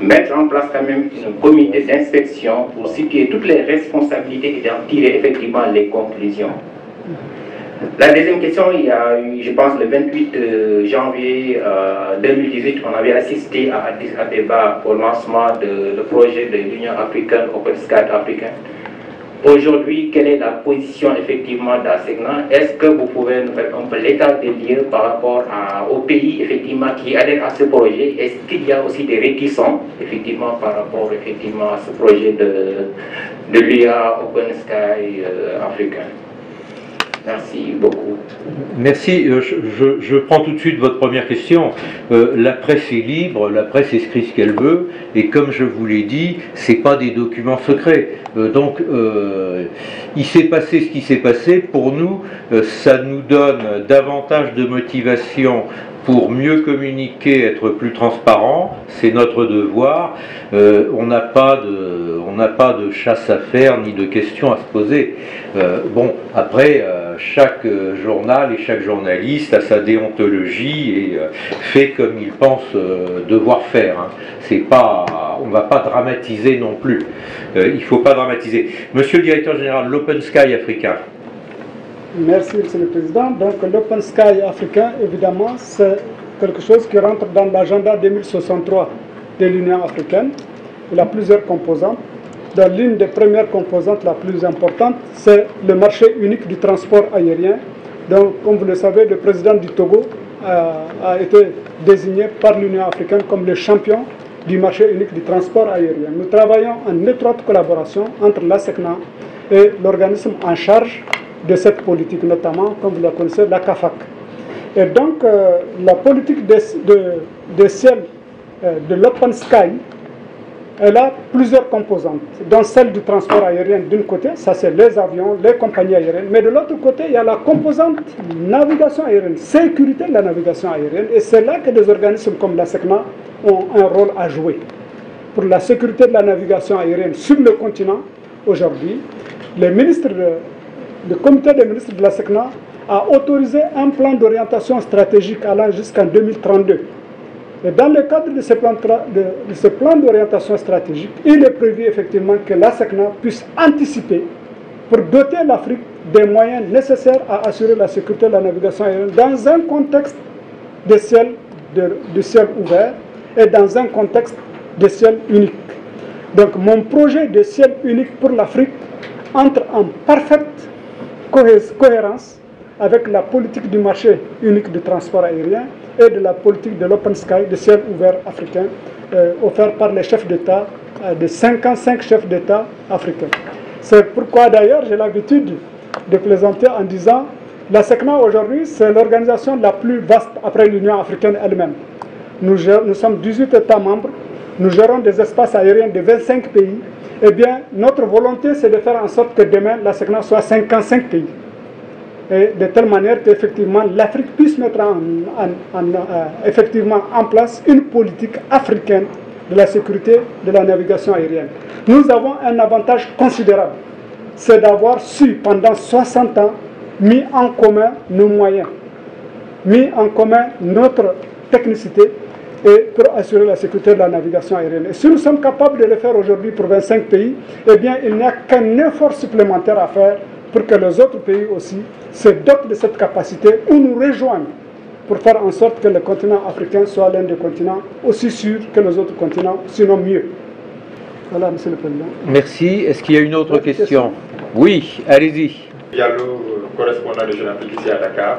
mettre en place quand même un comité d'inspection pour situer toutes les responsabilités et d'en tirer effectivement les conclusions? La deuxième question, il y a eu, je pense, le 28 janvier 2018, on avait assisté à Addis Abeba au lancement du projet de l'Union africaine, Open Sky africain. Aujourd'hui, quelle est la position effectivement de la SECNA? Est-ce que vous pouvez nous faire un peu l'état des lieux par rapport aux pays effectivement qui adhèrent à ce projet? Est-ce qu'il y a aussi des réticents effectivement par rapport effectivement à ce projet de l'UA Open Sky africain? Merci beaucoup. Merci. Je prends tout de suite votre première question. La presse est libre, la presse écrit ce qu'elle veut, et comme je vous l'ai dit, ce n'est pas des documents secrets. Donc, il s'est passé ce qui s'est passé. Pour nous, ça nous donne davantage de motivation pour mieux communiquer, être plus transparent, c'est notre devoir. On n'a pas de chasse à faire ni de questions à se poser. Bon, après, chaque journal et chaque journaliste a sa déontologie et fait comme il pense devoir faire. Hein. C'est pas, on ne va pas dramatiser non plus. Il ne faut pas dramatiser. Monsieur le directeur général, l'Open Sky africain. Merci, Monsieur le Président. Donc, l'Open Sky africain, évidemment, c'est quelque chose qui rentre dans l'agenda 2063 de l'Union africaine. Il a plusieurs composants. dans l'une des premières composantes la plus importante, c'est le marché unique du transport aérien. Donc, comme vous le savez, le président du Togo a été désigné par l'Union africaine comme le champion du marché unique du transport aérien. Nous travaillons en étroite collaboration entre la SECNA et l'organisme en charge de cette politique, notamment, comme vous la connaissez, la CAFAC. Et donc, la politique des ciels de l'Open Sky, elle a plusieurs composantes, dont celle du transport aérien d'une côté, ça c'est les avions, les compagnies aériennes, mais de l'autre côté, il y a la composante navigation aérienne, sécurité de la navigation aérienne, et c'est là que des organismes comme la SECNA ont un rôle à jouer. Pour la sécurité de la navigation aérienne sur le continent, aujourd'hui, le comité des ministres de la SECNA a autorisé un plan d'orientation stratégique allant jusqu'en 2032. Et dans le cadre de ce plan d'orientation stratégique, il est prévu effectivement que la SECNA puisse anticiper pour doter l'Afrique des moyens nécessaires à assurer la sécurité de la navigation aérienne dans un contexte de ciel ouvert et dans un contexte de ciel unique. Donc mon projet de ciel unique pour l'Afrique entre en parfaite cohérence avec la politique du marché unique du transport aérien et de la politique de l'Open Sky, de ciel ouvert africain, offert par les chefs d'État, de 55 chefs d'État africains. C'est pourquoi d'ailleurs j'ai l'habitude de plaisanter en disant la SECNA aujourd'hui c'est l'organisation la plus vaste après l'Union africaine elle-même. Nous sommes 18 États membres, nous gérons des espaces aériens de 25 pays. Eh bien, notre volonté c'est de faire en sorte que demain la SECNA soit 55 pays. Et de telle manière qu'effectivement l'Afrique puisse mettre effectivement en place une politique africaine de la sécurité de la navigation aérienne. Nous avons un avantage considérable, c'est d'avoir su pendant 60 ans mis en commun nos moyens, mis en commun notre technicité et pour assurer la sécurité de la navigation aérienne. Et si nous sommes capables de le faire aujourd'hui pour 25 pays, eh bien il n'y a qu'un effort supplémentaire à faire pour que les autres pays aussi se dotent de cette capacité ou nous rejoignent pour faire en sorte que le continent africain soit l'un des continents aussi sûrs que les autres continents, sinon mieux. Voilà, Monsieur le Président. Merci. Est-ce qu'il y a une autre question? Oui, allez-y. Diallo, correspondant de Jeune Afrique ici à Dakar.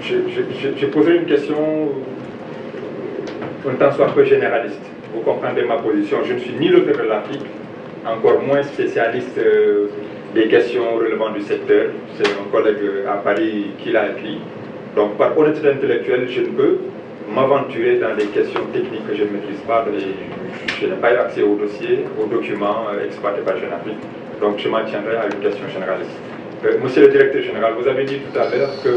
J'ai posé une question un tant soit peu généraliste. Vous comprendrez ma position. Je ne suis ni l'auteur de l'Afrique, encore moins spécialiste des questions relevant du secteur. C'est un collègue à Paris qui l'a écrit. Donc par honnêteté intellectuelle, je ne peux m'aventurer dans des questions techniques que je ne maîtrise pas. Je n'ai pas eu accès aux dossiers, aux documents exploités par Jeune Afrique. Donc je m'en tiendrai à une question généraliste. Monsieur le directeur général, vous avez dit tout à l'heure que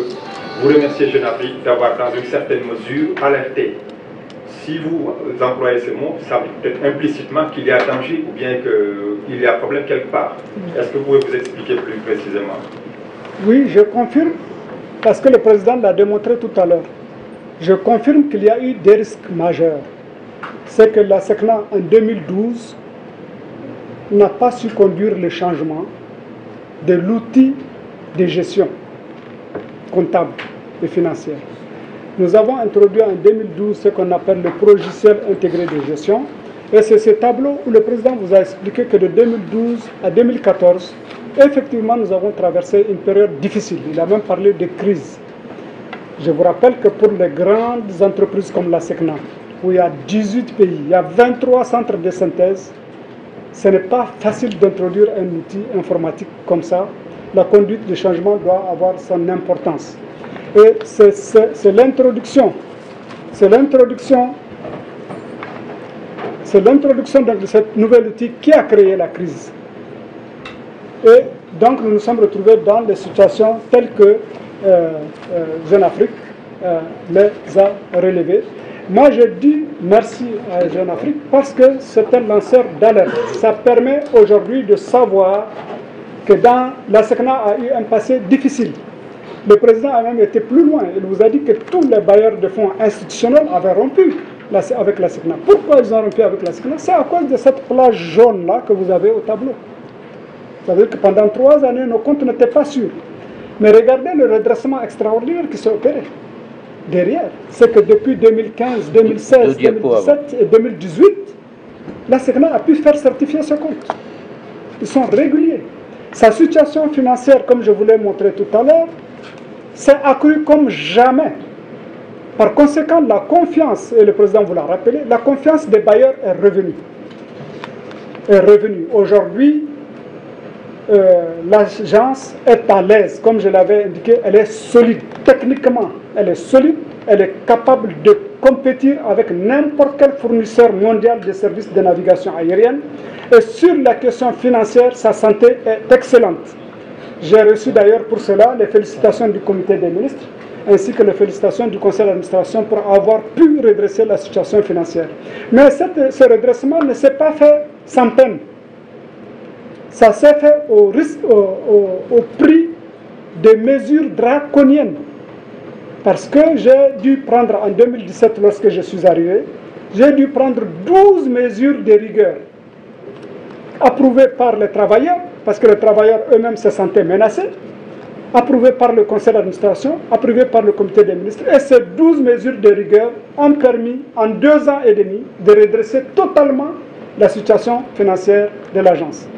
vous remerciez Jeune Afrique d'avoir dans une certaine mesure alerté. Si vous employez ce mot, ça veut peut-être implicitement qu'il y a danger ou bien qu'il y a problème quelque part. Est-ce que vous pouvez vous expliquer plus précisément? Oui, je confirme, parce que le président l'a démontré tout à l'heure. Je confirme qu'il y a eu des risques majeurs. C'est que la SECNA, en 2012, n'a pas su conduire le changement de l'outil de gestion comptable et financière. Nous avons introduit en 2012 ce qu'on appelle le logiciel intégré de gestion. Et c'est ce tableau où le président vous a expliqué que de 2012 à 2014, effectivement, nous avons traversé une période difficile. Il a même parlé de crise. Je vous rappelle que pour les grandes entreprises comme la SECNA, où il y a 18 pays, il y a 23 centres de synthèse, ce n'est pas facile d'introduire un outil informatique comme ça. La conduite du changement doit avoir son importance. Et c'est l'introduction de cette nouvelle outil qui a créé la crise. Et donc nous nous sommes retrouvés dans des situations telles que Jeune Afrique les a relevées. Moi je dis merci à Jeune Afrique parce que c'est un lanceur d'alerte. Ça permet aujourd'hui de savoir que la SECNA a eu un passé difficile. Le président a même été plus loin. Il vous a dit que tous les bailleurs de fonds institutionnels avaient rompu avec la SECNA. Pourquoi ils ont rompu avec la SECNA? C'est à cause de cette plage jaune-là que vous avez au tableau. Ça veut dire que pendant 3 années, nos comptes n'étaient pas sûrs. Mais regardez le redressement extraordinaire qui s'est opéré derrière. C'est que depuis 2015, 2016, 2017 et 2018, la SECNA a pu faire certifier ses comptes. Ils sont réguliers. Sa situation financière, comme je vous l'ai montré tout à l'heure, s'est accrue comme jamais. Par conséquent, la confiance, et le président vous l'a rappelé, la confiance des bailleurs est revenue. Aujourd'hui, l'agence est à l'aise, comme je l'avais indiqué, elle est solide. Techniquement, elle est solide, elle est capable de compétir avec n'importe quel fournisseur mondial de services de navigation aérienne. Et sur la question financière, sa santé est excellente. J'ai reçu d'ailleurs pour cela les félicitations du comité des ministres, ainsi que les félicitations du conseil d'administration pour avoir pu redresser la situation financière. Mais ce redressement ne s'est pas fait sans peine. Ça s'est fait au prix de mesures draconiennes. Parce que j'ai dû prendre en 2017, lorsque je suis arrivé, j'ai dû prendre 12 mesures de rigueur approuvées par les travailleurs, parce que les travailleurs eux-mêmes se sentaient menacés, approuvées par le conseil d'administration, approuvées par le comité des ministres. Et ces 12 mesures de rigueur ont permis, en 2 ans et demi, de redresser totalement la situation financière de l'agence.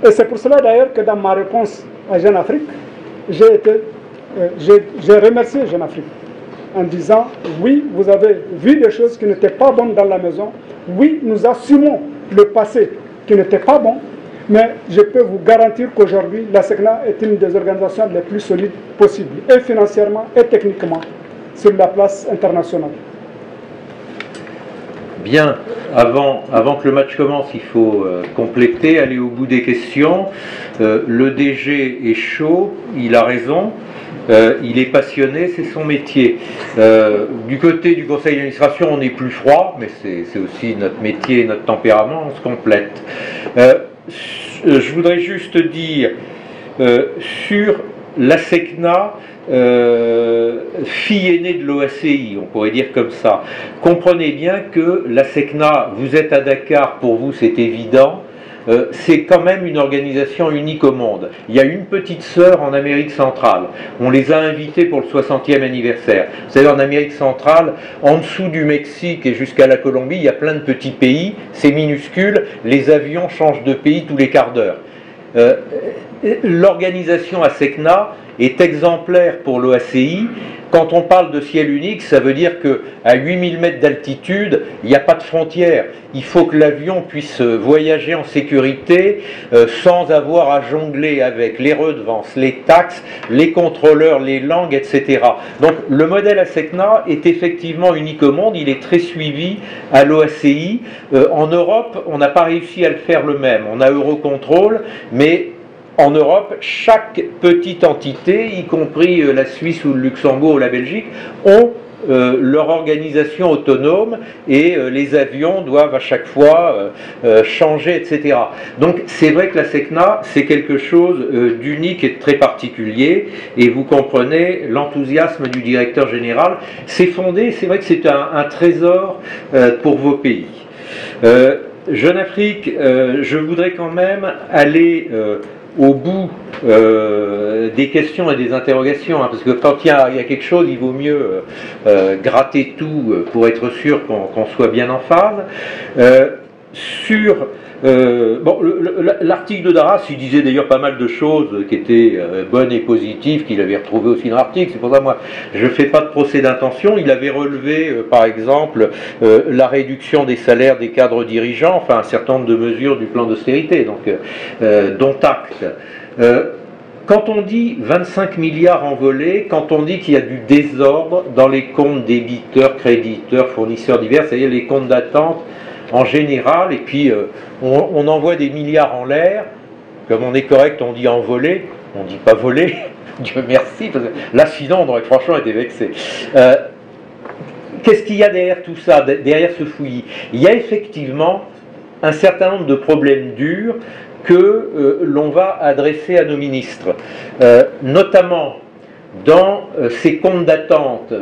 Et c'est pour cela d'ailleurs que dans ma réponse à Jeune Afrique, j'ai remercié Jeune Afrique en disant oui, vous avez vu des choses qui n'étaient pas bonnes dans la maison, oui, nous assumons le passé qui n'était pas bon, mais je peux vous garantir qu'aujourd'hui, la SECNA est une des organisations les plus solides possibles, et financièrement et techniquement, sur la place internationale. Bien, avant que le match commence, il faut compléter, aller au bout des questions. Le DG est chaud, il a raison, il est passionné, c'est son métier. Du côté du conseil d'administration, on est plus froid, mais c'est aussi notre métier et notre tempérament, on se complète. Je voudrais juste dire, sur la SECNA, fille aînée de l'OACI, on pourrait dire comme ça. Comprenez bien que la SECNA, vous êtes à Dakar, pour vous c'est évident, c'est quand même une organisation unique au monde. Il y a une petite sœur en Amérique centrale. On les a invités pour le 60e anniversaire. Vous savez, en Amérique centrale, en dessous du Mexique et jusqu'à la Colombie, il y a plein de petits pays. C'est minuscule. Les avions changent de pays tous les quarts d'heure. L'organisation à SECNA est exemplaire pour l'OACI. Quand on parle de ciel unique, ça veut dire qu'à 8000 mètres d'altitude, il n'y a pas de frontière. Il faut que l'avion puisse voyager en sécurité sans avoir à jongler avec les redevances, les taxes, les contrôleurs, les langues, etc. Donc le modèle à SECNA est effectivement unique au monde, il est très suivi à l'OACI. En Europe, on n'a pas réussi à le faire le même. On a Eurocontrol, mais en Europe, chaque petite entité, y compris la Suisse ou le Luxembourg ou la Belgique, ont leur organisation autonome et les avions doivent à chaque fois changer, etc. Donc c'est vrai que la SECNA, c'est quelque chose d'unique et de très particulier, et vous comprenez l'enthousiasme du directeur général. C'est fondé, c'est vrai que c'est un trésor pour vos pays. Jeune Afrique, je voudrais quand même aller au bout des questions et des interrogations, hein, parce que quand il y a quelque chose, il vaut mieux gratter tout pour être sûr qu'on soit bien en phase. Sur l'article de Darras, il disait d'ailleurs pas mal de choses qui étaient bonnes et positives, qu'il avait retrouvées aussi dans l'article. C'est pour ça, moi, je ne fais pas de procès d'intention. Il avait relevé, par exemple, la réduction des salaires des cadres dirigeants, enfin un certain nombre de mesures du plan d'austérité, donc dont acte. Quand on dit 25 milliards envolés, quand on dit qu'il y a du désordre dans les comptes débiteurs, créditeurs, fournisseurs divers, c'est-à-dire les comptes d'attente en général, et puis on envoie des milliards en l'air, comme on est correct, on dit envolé, on ne dit pas volé, Dieu merci, parce que là sinon on aurait franchement été vexé. Qu'est-ce qu'il y a derrière tout ça, derrière ce fouillis? Il y a effectivement un certain nombre de problèmes durs que l'on va adresser à nos ministres, notamment dans ces comptes d'attente,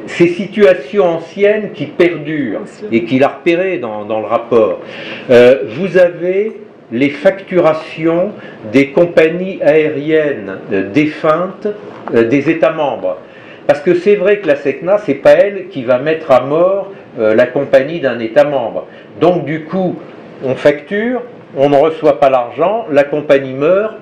ces situations anciennes qui perdurent et qu'il a repéré dans le rapport. Vous avez les facturations des compagnies aériennes défuntes des États membres. Parce que c'est vrai que la SECNA, ce n'est pas elle qui va mettre à mort la compagnie d'un État membre. Donc du coup, on facture, on ne reçoit pas l'argent, la compagnie meurt,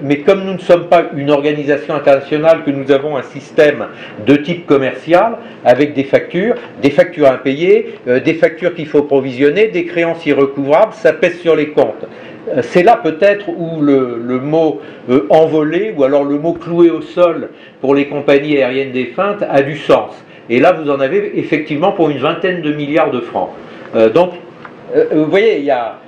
mais comme nous ne sommes pas une organisation internationale, que nous avons un système de type commercial, avec des factures impayées, des factures qu'il faut provisionner, des créances irrecouvrables, ça pèse sur les comptes. C'est là peut-être où le mot envolé, ou alors le mot cloué au sol pour les compagnies aériennes défuntes a du sens. Et là, vous en avez effectivement pour une vingtaine de milliards de francs. Donc, vous voyez, il y a...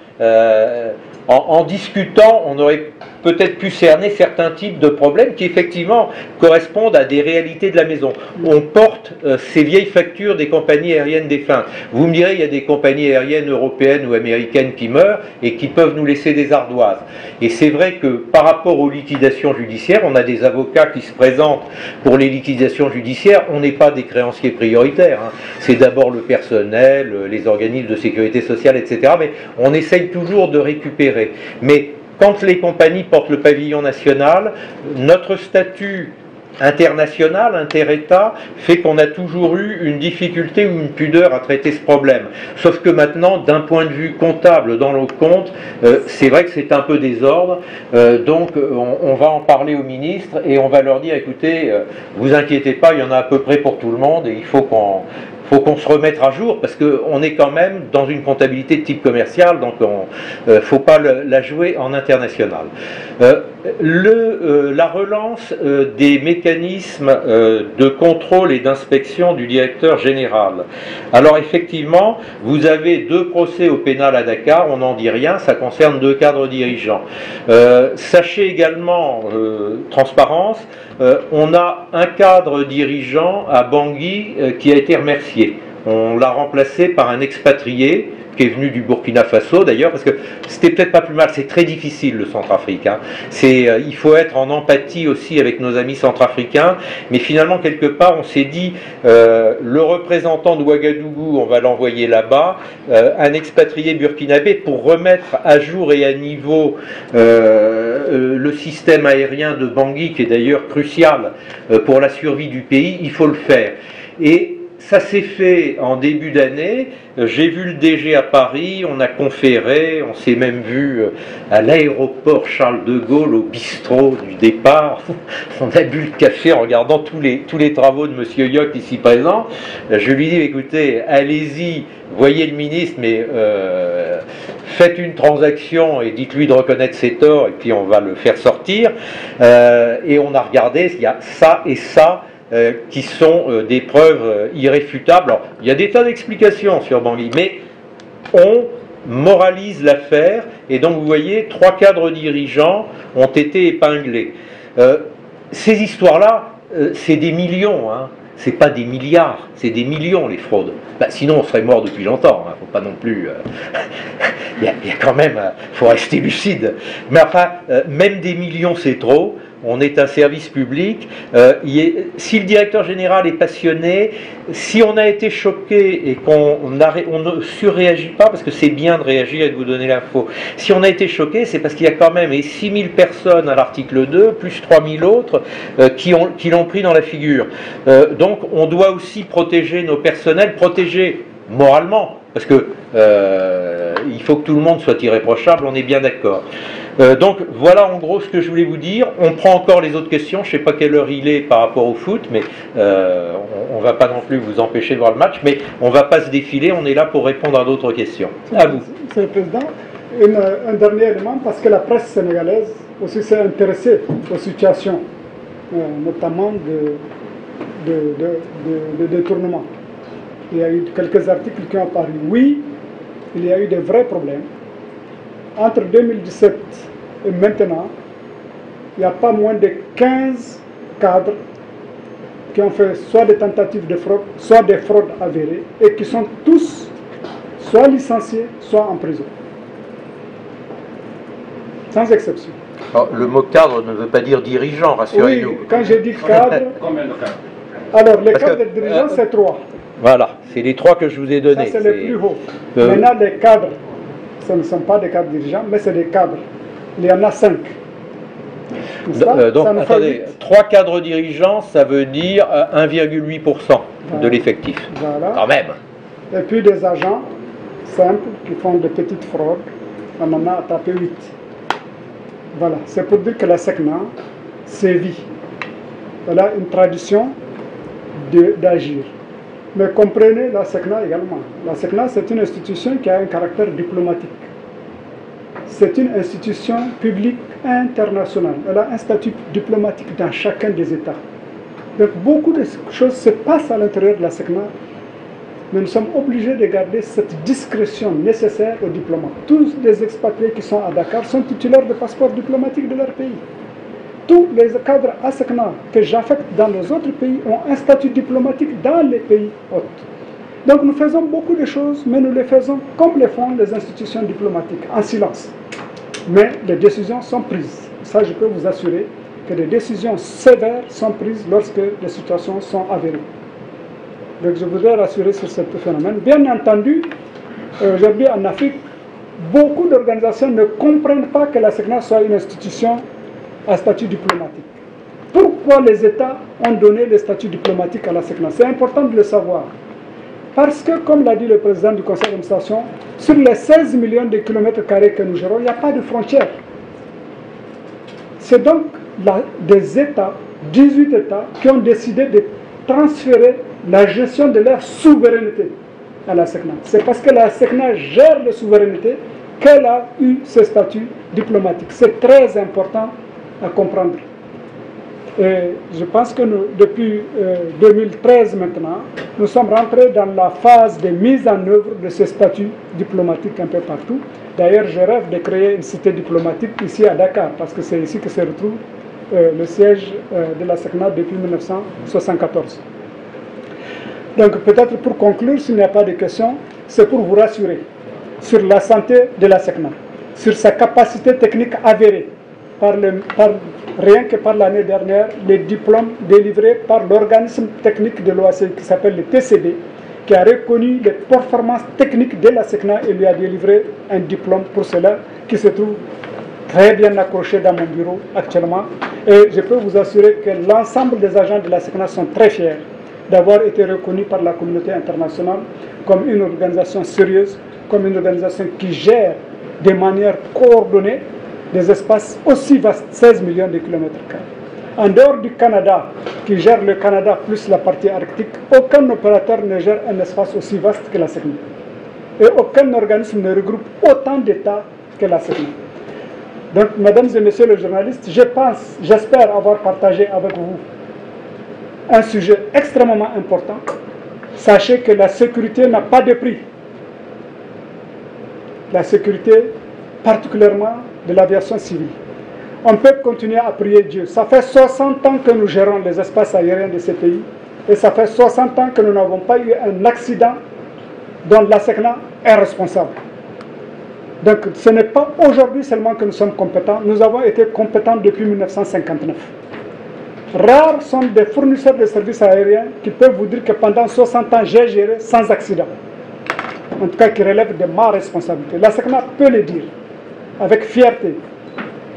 en discutant, on aurait peut-être pu cerner certains types de problèmes qui effectivement correspondent à des réalités de la maison. On porte ces vieilles factures des compagnies aériennes défuntes. Vous me direz, il y a des compagnies aériennes européennes ou américaines qui meurent et qui peuvent nous laisser des ardoises. Et c'est vrai que par rapport aux liquidations judiciaires, on a des avocats qui se présentent pour les liquidations judiciaires. On n'est pas des créanciers prioritaires, hein. C'est d'abord le personnel, les organismes de sécurité sociale, etc. Mais on essaye toujours de récupérer. Mais quand les compagnies portent le pavillon national, notre statut international, inter-État, fait qu'on a toujours eu une difficulté ou une pudeur à traiter ce problème. Sauf que maintenant, d'un point de vue comptable dans nos comptes, c'est vrai que c'est un peu désordre, donc on va en parler au ministre et on va leur dire, écoutez, vous inquiétez pas, il y en a à peu près pour tout le monde et il faut qu'on se remette à jour parce qu'on est quand même dans une comptabilité de type commercial, donc il ne faut pas la jouer en international. La relance des mécanismes de contrôle et d'inspection du directeur général. Alors effectivement, vous avez 2 procès au pénal à Dakar, on n'en dit rien, ça concerne 2 cadres dirigeants. Sachez également, transparence, on a un cadre dirigeant à Bangui qui a été remercié. On l'a remplacé par un expatrié qui est venu du Burkina Faso d'ailleurs, parce que c'était peut-être pas plus mal, c'est très difficile le Centrafrique. Hein. Il faut être en empathie aussi avec nos amis centrafricains, mais finalement quelque part on s'est dit, le représentant de Ouagadougou, on va l'envoyer là-bas, un expatrié burkinabé pour remettre à jour et à niveau le système aérien de Bangui, qui est d'ailleurs crucial pour la survie du pays, il faut le faire. Et ça s'est fait en début d'année, j'ai vu le DG à Paris, on a conféré, on s'est même vu à l'aéroport Charles de Gaulle, au bistrot du départ, on a bu le café en regardant tous les travaux de M. Yock ici présent. Je lui dis, écoutez, allez-y, voyez le ministre, mais faites une transaction et dites-lui de reconnaître ses torts, et puis on va le faire sortir. Et on a regardé, il y a ça et ça, qui sont des preuves irréfutables. Alors, il y a des tas d'explications sur Bangui, mais on moralise l'affaire, et donc vous voyez, 3 cadres dirigeants ont été épinglés. Ces histoires-là, c'est des millions, hein. C'est pas des milliards, c'est des millions les fraudes. Bah, sinon on serait mort depuis longtemps, hein. Faut pas non plus... Il y a quand même... faut rester lucide. Mais enfin, même des millions c'est trop. On est un service public. Si le directeur général est passionné, si on a été choqué et qu'on ne surréagit pas, parce que c'est bien de réagir et de vous donner l'info, si on a été choqué, c'est parce qu'il y a quand même 6000 personnes à l'article 2, plus 3000 autres, qui l'ont pris dans la figure. Donc on doit aussi protéger nos personnels, protéger moralement, parce que il faut que tout le monde soit irréprochable, on est bien d'accord. Donc voilà en gros ce que je voulais vous dire. On prend encore les autres questions, je ne sais pas quelle heure il est par rapport au foot, mais on ne va pas non plus vous empêcher de voir le match, mais on ne va pas se défiler, on est là pour répondre à d'autres questions. À vous. Monsieur le Président, un dernier élément, parce que la presse sénégalaise aussi s'est intéressée aux situations, notamment de détournement. Il y a eu quelques articles qui ont apparu. Oui, il y a eu de vrais problèmes. Entre 2017 et maintenant, il n'y a pas moins de 15 cadres qui ont fait soit des tentatives de fraude, soit des fraudes avérées, et qui sont tous soit licenciés, soit en prison. Sans exception. Alors, le mot cadre ne veut pas dire dirigeant, rassurez-nous. Oui, quand je dis cadre... Combien de cadres? Alors, les cadres de dirigeants, c'est 3. Voilà, c'est les 3 que je vous ai donnés. Ça, c'est les plus hauts. Maintenant, les cadres, ce ne sont pas des cadres dirigeants, mais c'est des cadres. Il y en a 5. Donc, attendez, 3 cadres dirigeants, ça veut dire 1,8% de l'effectif. Voilà. Quand même. Et puis des agents simples qui font de petites fraudes. On en a tapé 8. Voilà, c'est pour dire que la SECNA sévit. Elle a une tradition d'agir. Mais comprenez la SECNA également. La SECNA, c'est une institution qui a un caractère diplomatique. C'est une institution publique internationale. Elle a un statut diplomatique dans chacun des États. Donc beaucoup de choses se passent à l'intérieur de la SECNA, mais nous sommes obligés de garder cette discrétion nécessaire aux diplomates. Tous les expatriés qui sont à Dakar sont titulaires de passeports diplomatiques de leur pays. Tous les cadres à SECNA que j'affecte dans les autres pays ont un statut diplomatique dans les pays hôtes. Donc nous faisons beaucoup de choses, mais nous les faisons comme les font les institutions diplomatiques, en silence. Mais les décisions sont prises. Ça, je peux vous assurer que des décisions sévères sont prises lorsque les situations sont avérées. Donc je voudrais rassurer sur ce phénomène. Bien entendu, aujourd'hui en Afrique, beaucoup d'organisations ne comprennent pas que la SECNA soit une institution à statut diplomatique. Pourquoi les États ont donné le statut diplomatique à la SECNA? C'est important de le savoir. Parce que, comme l'a dit le président du conseil d'administration, sur les 16 millions de kilomètres carrés que nous gérons, il n'y a pas de frontières. C'est donc des États, 18 États, qui ont décidé de transférer la gestion de leur souveraineté à la SECNA. C'est parce que la SECNA gère la souveraineté qu'elle a eu ce statut diplomatique. C'est très important à comprendre. Et je pense que nous, depuis 2013 maintenant, nous sommes rentrés dans la phase de mise en œuvre de ce statut diplomatique un peu partout. D'ailleurs, je rêve de créer une cité diplomatique ici à Dakar, parce que c'est ici que se retrouve le siège de la SECNA depuis 1974. Donc peut-être pour conclure, s'il n'y a pas de questions, c'est pour vous rassurer sur la santé de la SECNA, sur sa capacité technique avérée, rien que par l'année dernière, les diplômes délivrés par l'organisme technique de l'OACI qui s'appelle le TCD, qui a reconnu les performances techniques de la SECNA et lui a délivré un diplôme pour cela qui se trouve très bien accroché dans mon bureau actuellement. Et je peux vous assurer que l'ensemble des agents de la SECNA sont très fiers d'avoir été reconnus par la communauté internationale comme une organisation sérieuse, comme une organisation qui gère de manière coordonnée des espaces aussi vastes, 16 millions de kilomètres carrés. En dehors du Canada, qui gère le Canada plus la partie arctique, aucun opérateur ne gère un espace aussi vaste que la SECNA. Et aucun organisme ne regroupe autant d'États que la SECNA. Donc, mesdames et messieurs les journalistes, j'espère avoir partagé avec vous un sujet extrêmement important. Sachez que la sécurité n'a pas de prix. La sécurité, particulièrement de l'aviation civile. On peut continuer à prier Dieu. Ça fait 60 ans que nous gérons les espaces aériens de ces pays. Et ça fait 60 ans que nous n'avons pas eu un accident dont la SECNA est responsable. Donc ce n'est pas aujourd'hui seulement que nous sommes compétents. Nous avons été compétents depuis 1959. Rares sont des fournisseurs de services aériens qui peuvent vous dire que pendant 60 ans, j'ai géré sans accident. En tout cas, qui relève de ma responsabilité. La SECNA peut le dire avec fierté.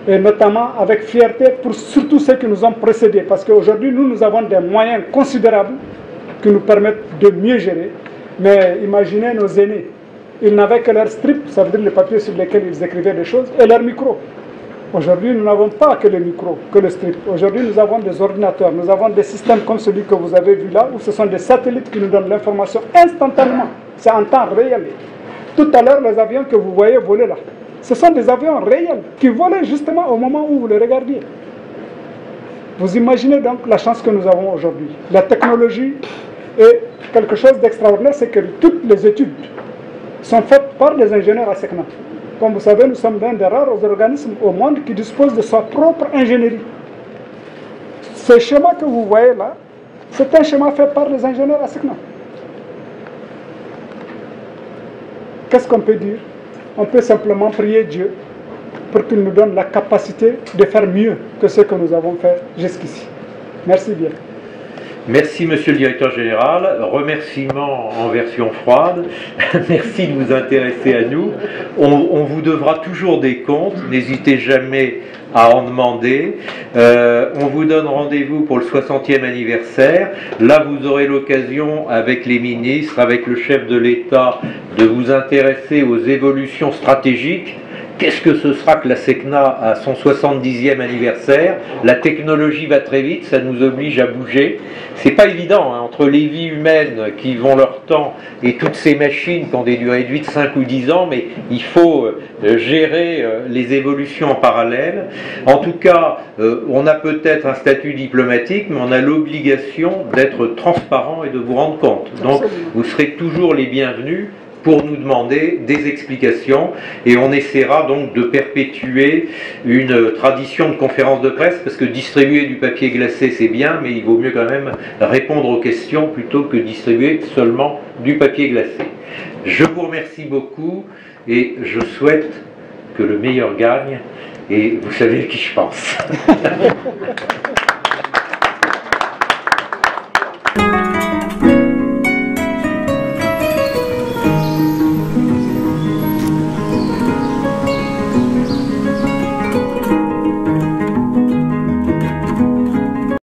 Et notamment avec fierté pour surtout ceux qui nous ont précédés. Parce qu'aujourd'hui, nous avons des moyens considérables qui nous permettent de mieux gérer. Mais imaginez nos aînés. Ils n'avaient que leur strip, ça veut dire les papiers sur lesquels ils écrivaient des choses, et leur micro. Aujourd'hui, nous n'avons pas que le micro, que le strip. Aujourd'hui, nous avons des ordinateurs, nous avons des systèmes comme celui que vous avez vu là, où ce sont des satellites qui nous donnent l'information instantanément. C'est en temps réel. Tout à l'heure, les avions que vous voyez voler là, ce sont des avions réels qui volaient justement au moment où vous les regardiez. Vous imaginez donc la chance que nous avons aujourd'hui. La technologie est quelque chose d'extraordinaire, c'est que toutes les études sont faites par des ingénieurs à SECNA. Comme vous savez, nous sommes l'un des rares organismes au monde qui dispose de sa propre ingénierie. Ce schéma que vous voyez là, c'est un schéma fait par les ingénieurs à SECNA. Qu'est-ce qu'on peut dire? On peut simplement prier Dieu pour qu'il nous donne la capacité de faire mieux que ce que nous avons fait jusqu'ici. Merci bien. Merci Monsieur le Directeur Général, remerciements en version froide, merci de vous intéresser à nous. On vous devra toujours des comptes, n'hésitez jamais à en demander. On vous donne rendez-vous pour le 60e anniversaire. Là, vous aurez l'occasion, avec les ministres, avec le chef de l'État, de vous intéresser aux évolutions stratégiques. Qu'est-ce que ce sera que la SECNA à son 70e anniversaire? La technologie va très vite, ça nous oblige à bouger. C'est pas évident, hein, entre les vies humaines qui vont leur temps et toutes ces machines qui ont des durées de vie de 5 ou 10 ans, mais il faut gérer les évolutions en parallèle. En tout cas, on a peut-être un statut diplomatique, mais on a l'obligation d'être transparent et de vous rendre compte. Donc, vous serez toujours les bienvenus pour nous demander des explications, et on essaiera donc de perpétuer une tradition de conférence de presse, parce que distribuer du papier glacé c'est bien, mais il vaut mieux quand même répondre aux questions plutôt que distribuer seulement du papier glacé. Je vous remercie beaucoup et je souhaite que le meilleur gagne, et vous savez à qui je pense.